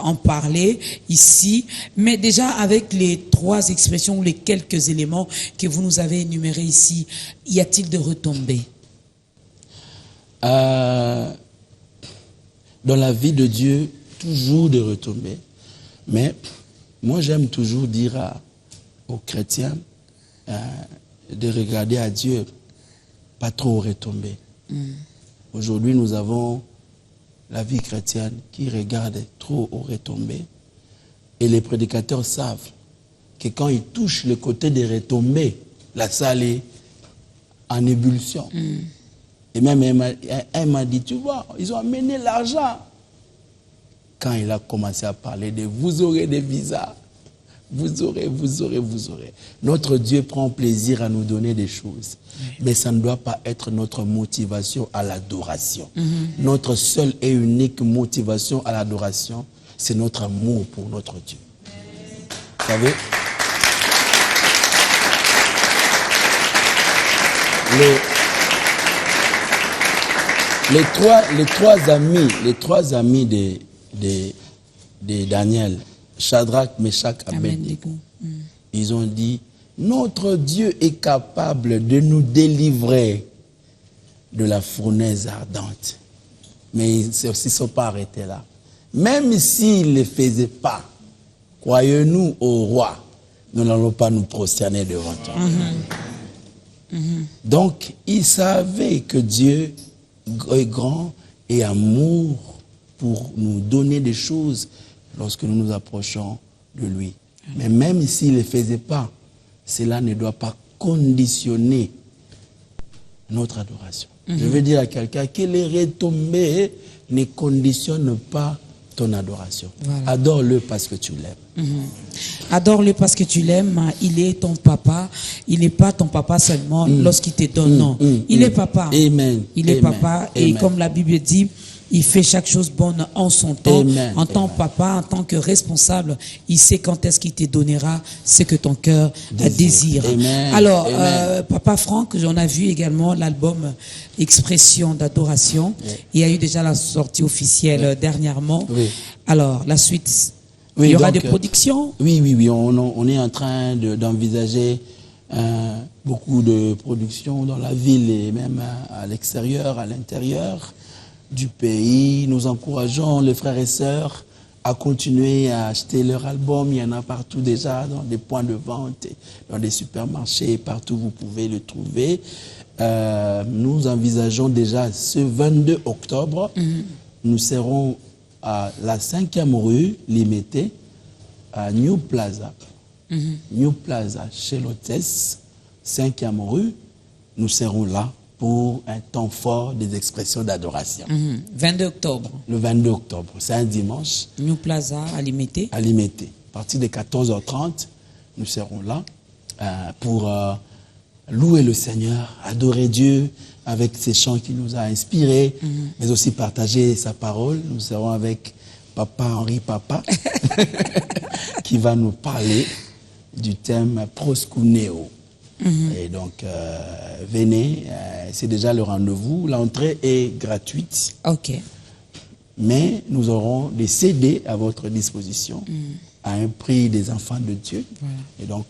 en parler ici. Mais déjà, avec les 3 expressions ou les quelques éléments que vous nous avez énumérés ici, y a-t-il de retombées? Dans la vie de Dieu, toujours de retombées. Mais moi, j'aime toujours dire aux chrétiens de regarder à Dieu, pas trop aux retombées. Aujourd'hui, nous avons la vie chrétienne qui regarde trop aux retombées. Et les prédicateurs savent que quand ils touchent le côté des retombées, la salle est en ébullition. Et même elle m'a dit, tu vois, ils ont amené l'argent. Quand il a commencé à parler de vous aurez des visas, vous aurez. Notre Dieu prend plaisir à nous donner des choses. Mais ça ne doit pas être notre motivation à l'adoration. Notre seule et unique motivation à l'adoration, c'est notre amour pour notre Dieu. Vous savez, les trois amis de Daniel, Shadrach, Meshach, Abednego, ils ont dit, notre Dieu est capable de nous délivrer de la fournaise ardente. Mais ils ne se sont pas arrêtés là. Même s'ils ne le faisaient pas, croyez-nous au roi, nous n'allons pas nous prosterner devant toi. Donc, ils savaient que Dieu est grand et amour pour nous donner des choses lorsque nous nous approchons de lui. Mais même s'il ne le faisait pas, cela ne doit pas conditionner notre adoration. Je veux dire à quelqu'un que les retombées ne conditionnent pas ton adoration. Voilà. Adore-le parce que tu l'aimes. Adore-le parce que tu l'aimes. Il est ton papa. Il n'est pas ton papa seulement lorsqu'il te donne. Non. Il est papa. Amen. Il est papa. Et comme la Bible dit, il fait chaque chose bonne en son temps. En tant que papa, en tant que responsable, il sait quand est-ce qu'il te donnera ce que ton cœur désire. Alors, Papa Franck, j'en ai vu également l'album Expression d'adoration. Il y a eu déjà la sortie officielle dernièrement. Alors, la suite, il y aura des productions? Oui. On est en train d'envisager beaucoup de productions dans la ville et même à l'extérieur, à l'intérieur du pays. Nous encourageons les frères et sœurs à continuer à acheter leur album. Il y en a partout déjà, dans des points de vente, dans des supermarchés, partout vous pouvez le trouver. Nous envisageons déjà ce 22 octobre, nous serons à la 5e rue Limité, à New Plaza. New Plaza, chez l'hôtesse, 5e rue, nous serons là pour un temps fort des expressions d'adoration. 22 octobre. Le 22 octobre, c'est un dimanche. New Plaza, à Limité. À Limité. À partir de 14h30, nous serons là pour louer le Seigneur, adorer Dieu avec ces chants qu'il nous a inspirés, mais aussi partager sa parole. Nous serons avec Papa Henri Papa, qui va nous parler du thème Proskuneo. Et donc, venez, c'est déjà le rendez-vous. L'entrée est gratuite. Ok. Mais nous aurons des CD à votre disposition à un prix des enfants de Dieu. Voilà. Et donc,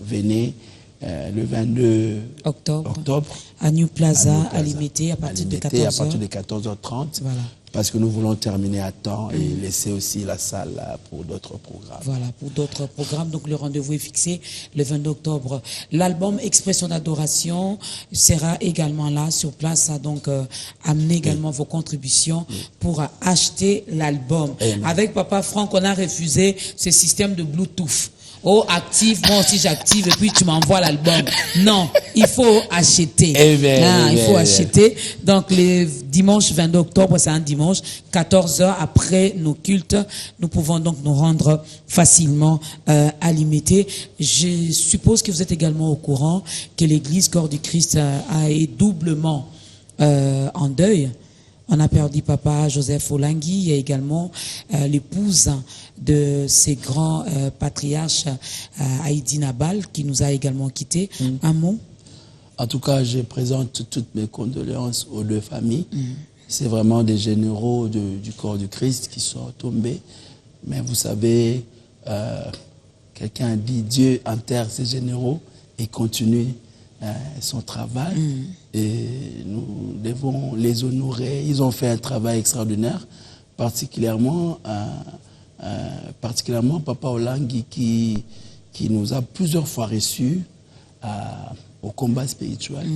venez le 22 octobre à New Plaza, à Limité, à partir de 14h. À partir de 14h30. Voilà. Parce que nous voulons terminer à temps et laisser aussi la salle pour d'autres programmes. Voilà, pour d'autres programmes. Donc le rendez-vous est fixé le 22 octobre. L'album Expression d'adoration sera également là, sur place. Donc amenez également vos contributions pour acheter l'album. Avec Papa Franck, on a refusé ce système de Bluetooth. Oh, active, moi aussi j'active et puis tu m'envoies l'album. Non, il faut acheter. Il faut acheter. Donc, le dimanche 22 octobre, c'est un dimanche, 14h après nos cultes, nous pouvons donc nous rendre facilement à Limité. Je suppose que vous êtes également au courant que l'église Corps du Christ est doublement en deuil. On a perdu papa Joseph Olangui. Il y a également l'épouse de ces grands patriarches, Heidi Nabal, qui nous a également quittés. Un mot? En tout cas, je présente toutes mes condoléances aux deux familles. C'est vraiment des généraux du corps du Christ qui sont tombés. Mais vous savez, quelqu'un a dit, Dieu enterre ses généraux et continue son travail. Et nous devons les honorer. Ils ont fait un travail extraordinaire, particulièrement Papa Olangui qui nous a plusieurs fois reçus au combat spirituel.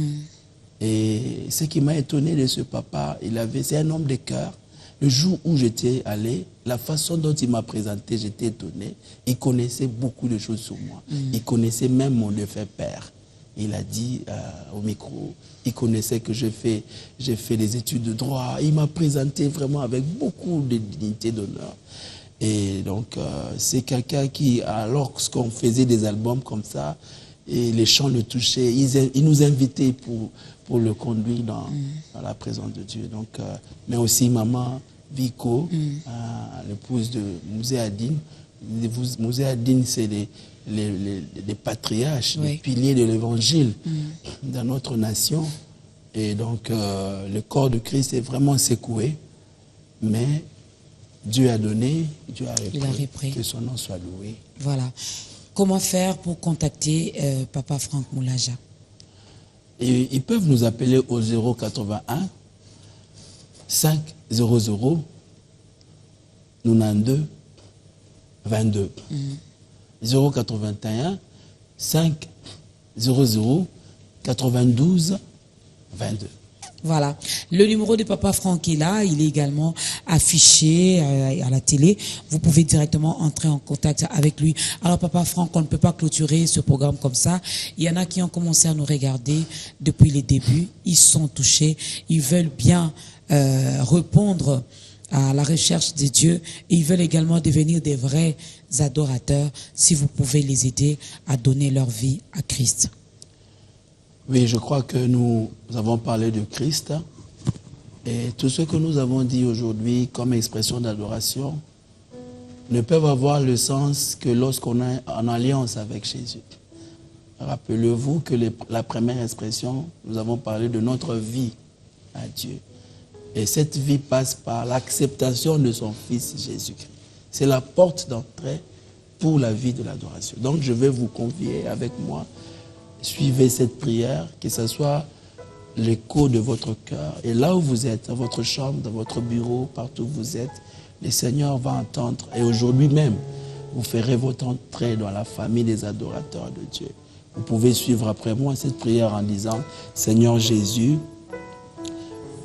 Et ce qui m'a étonné de ce papa, c'est un homme de cœur. Le jour où j'étais allé, la façon dont il m'a présenté, j'étais étonné. Il connaissait beaucoup de choses sur moi. Il connaissait même mon défunt père. Il a dit au micro, il connaissait que j'ai fait des études de droit. Il m'a présenté vraiment avec beaucoup de dignité, d'honneur. Et donc, c'est quelqu'un qui, alors qu'on faisait des albums comme ça, et les chants le touchaient, il nous invitait pour le conduire dans la présence de Dieu. Donc, mais aussi maman Vico, l'épouse de Mouzé Adine. Mouzé Adine, c'est les patriarches, les piliers de l'évangile dans notre nation. Et donc, le corps de Christ est vraiment secoué. Mais Dieu a donné, Dieu a repris. Que son nom soit loué. Voilà. Comment faire pour contacter Papa Franck Moulaja? Et ils peuvent nous appeler au 081 500 92 22. 081 500 92 22. Voilà. Le numéro de Papa Franck est là. Il est également affiché à la télé. Vous pouvez directement entrer en contact avec lui. Alors, Papa Franck, on ne peut pas clôturer ce programme comme ça. Il y en a qui ont commencé à nous regarder depuis les débuts. Ils sont touchés. Ils veulent bien répondre à la recherche de Dieu. Et ils veulent également devenir des vrais adorateurs. Si vous pouvez les aider à donner leur vie à Christ. Oui, je crois que nous avons parlé de Christ et tout ce que nous avons dit aujourd'hui comme expression d'adoration ne peuvent avoir le sens que lorsqu'on est en alliance avec Jésus. Rappelez-vous que la première expression, nous avons parlé de notre vie à Dieu. Et cette vie passe par l'acceptation de son Fils Jésus-Christ. C'est la porte d'entrée pour la vie de l'adoration. Donc je vais vous convier avec moi. Suivez cette prière, que ce soit l'écho de votre cœur. Et là où vous êtes, dans votre chambre, dans votre bureau, partout où vous êtes, le Seigneur va entendre. Et aujourd'hui même, vous ferez votre entrée dans la famille des adorateurs de Dieu. Vous pouvez suivre après moi cette prière en disant, Seigneur Jésus,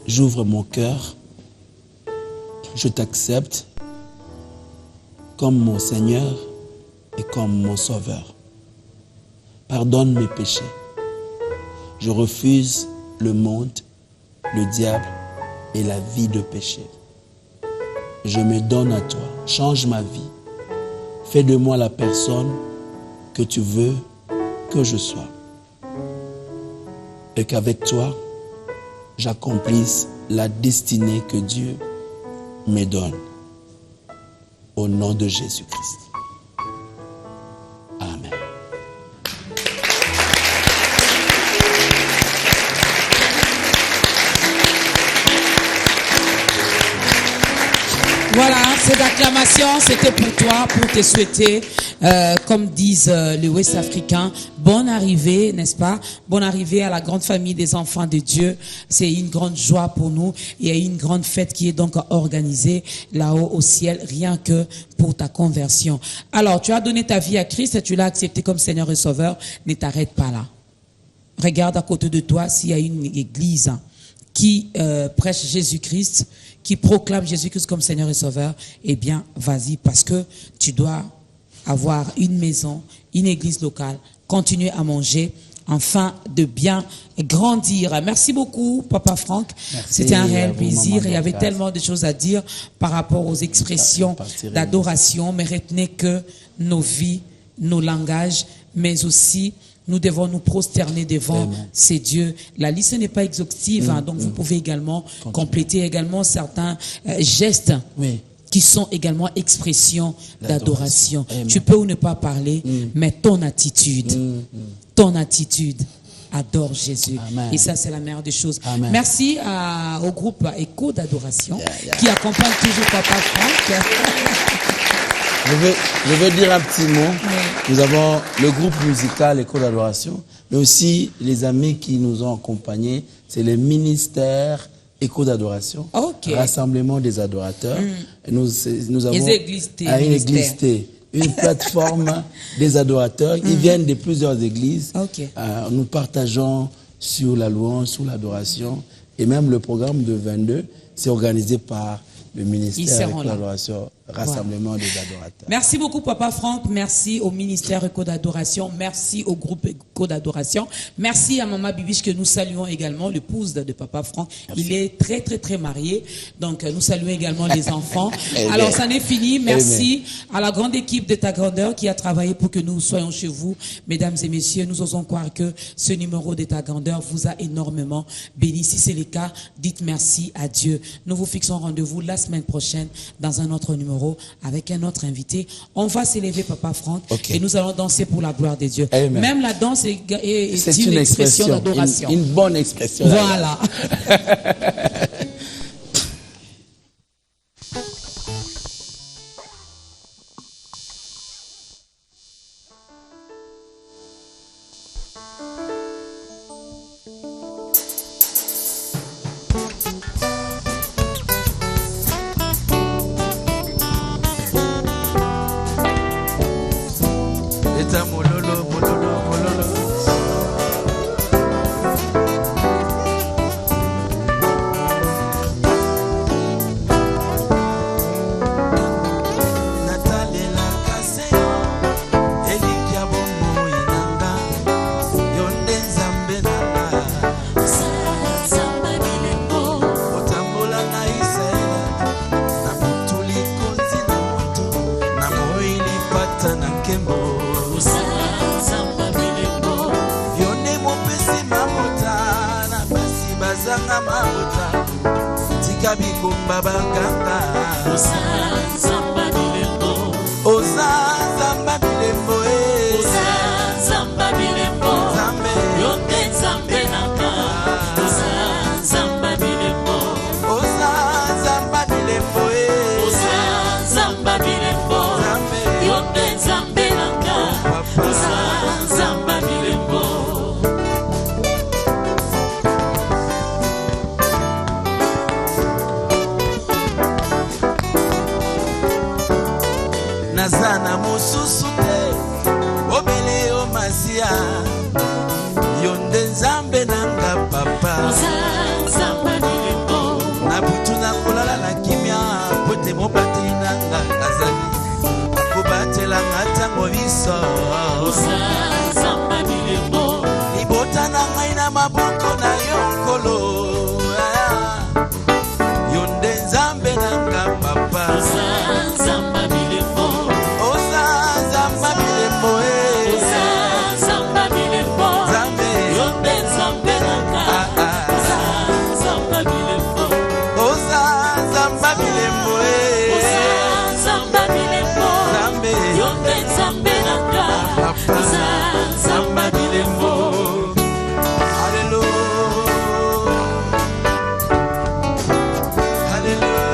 j'ouvre mon cœur, je t'accepte comme mon Seigneur et comme mon Sauveur. Pardonne mes péchés. Je refuse le monde, le diable et la vie de péché. Je me donne à toi. Change ma vie. Fais de moi la personne que tu veux que je sois. Et qu'avec toi, j'accomplisse la destinée que Dieu me donne. Au nom de Jésus-Christ. Amen. Voilà, cette acclamation, c'était pour toi, pour te souhaiter, comme disent les Ouest africains, bonne arrivée, n'est-ce pas? Bonne arrivée à la grande famille des enfants de Dieu. C'est une grande joie pour nous. Il y a une grande fête qui est donc organisée là-haut au ciel, rien que pour ta conversion. Alors, tu as donné ta vie à Christ, tu l'as accepté comme Seigneur et Sauveur. Ne t'arrête pas là. Regarde à côté de toi s'il y a une église qui prêche Jésus-Christ, qui proclame Jésus-Christ comme Seigneur et Sauveur, eh bien, vas-y, parce que tu dois avoir une maison, une église locale, continuer à manger, afin de bien grandir. Merci beaucoup, Papa Franck. C'était un réel plaisir. Il y avait tellement de choses à dire par rapport aux expressions d'adoration, mais retenez que nos vies, nos langages, mais aussi nous devons nous prosterner devant Amen. ces dieux. La liste n'est pas exhaustive, donc vous pouvez également compléter également certains gestes Oui. qui sont également expressions d'adoration. Amen. Tu peux ou ne pas parler, mais ton attitude adore Jésus. Amen. Et ça, c'est la meilleure des choses. Amen. Merci au groupe Écho d'adoration qui accompagne toujours Papa Franck. Je vais dire un petit mot. Nous avons le groupe musical Écho d'adoration, mais aussi les amis qui nous ont accompagnés. C'est le ministère Écho d'adoration, Ok. Rassemblement des adorateurs. Et nous avons Les églises T, une ministère. église T, une plateforme des adorateurs. Ils viennent de plusieurs églises. Ok. Nous partageons sur la louange, sur l'adoration. Et même le programme de 22, c'est organisé par le Ils ministère seront Écho là. d'adoration, Rassemblement des adorateurs. Merci beaucoup, Papa Franck. Merci au ministère Écho d'adoration. Merci au groupe Écho d'adoration. Merci à Maman Bibiche que nous saluons également, l'épouse de Papa Franck. Il est très, très, très marié. Donc, nous saluons également les enfants. Alors, ça n'est fini. Merci à la grande équipe de Ta Grandeur qui a travaillé pour que nous soyons chez vous. Mesdames et messieurs, nous osons croire que ce numéro de Ta Grandeur vous a énormément béni. Si c'est le cas, dites merci à Dieu. Nous vous fixons rendez-vous la semaine prochaine dans un autre numéro avec un autre invité. On va s'élever, Papa Franck, Ok. et nous allons danser pour la gloire de Dieu. Amen. Même la danse est C'est une expression d'adoration. une bonne expression. Voilà. Eta mololo, mololo, mololo. Natalela kaseyo, elikia bomo inanga, yonde nzambe nanga. Otambola na Israela, na mutuli konzi na moto, na moili pata na nkembo. Yonde mopesi mabota, na basi bazanga mabota, tika bikomba baganga. Ozanzamba bilembo, Zambe. Ozanzamba bilembo, Zambe. Nazana mususu te, obele o masia, yonde nzambe nanga papa. Na butu na kolala na kimia, pote mobati nanga azali, kubatela ngatango viso. Libota na ngai na maboko na yonkolo, yonde nzambe nanga papa. Ozanzamba bilembo, Zambe. Ozanzamba bilembo, Zambe. Zamba bilembo. Hallelujah. Hallelujah.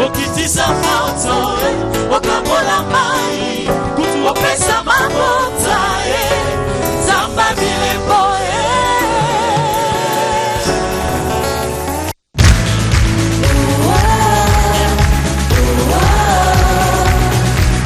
Okiti sa moto, okamola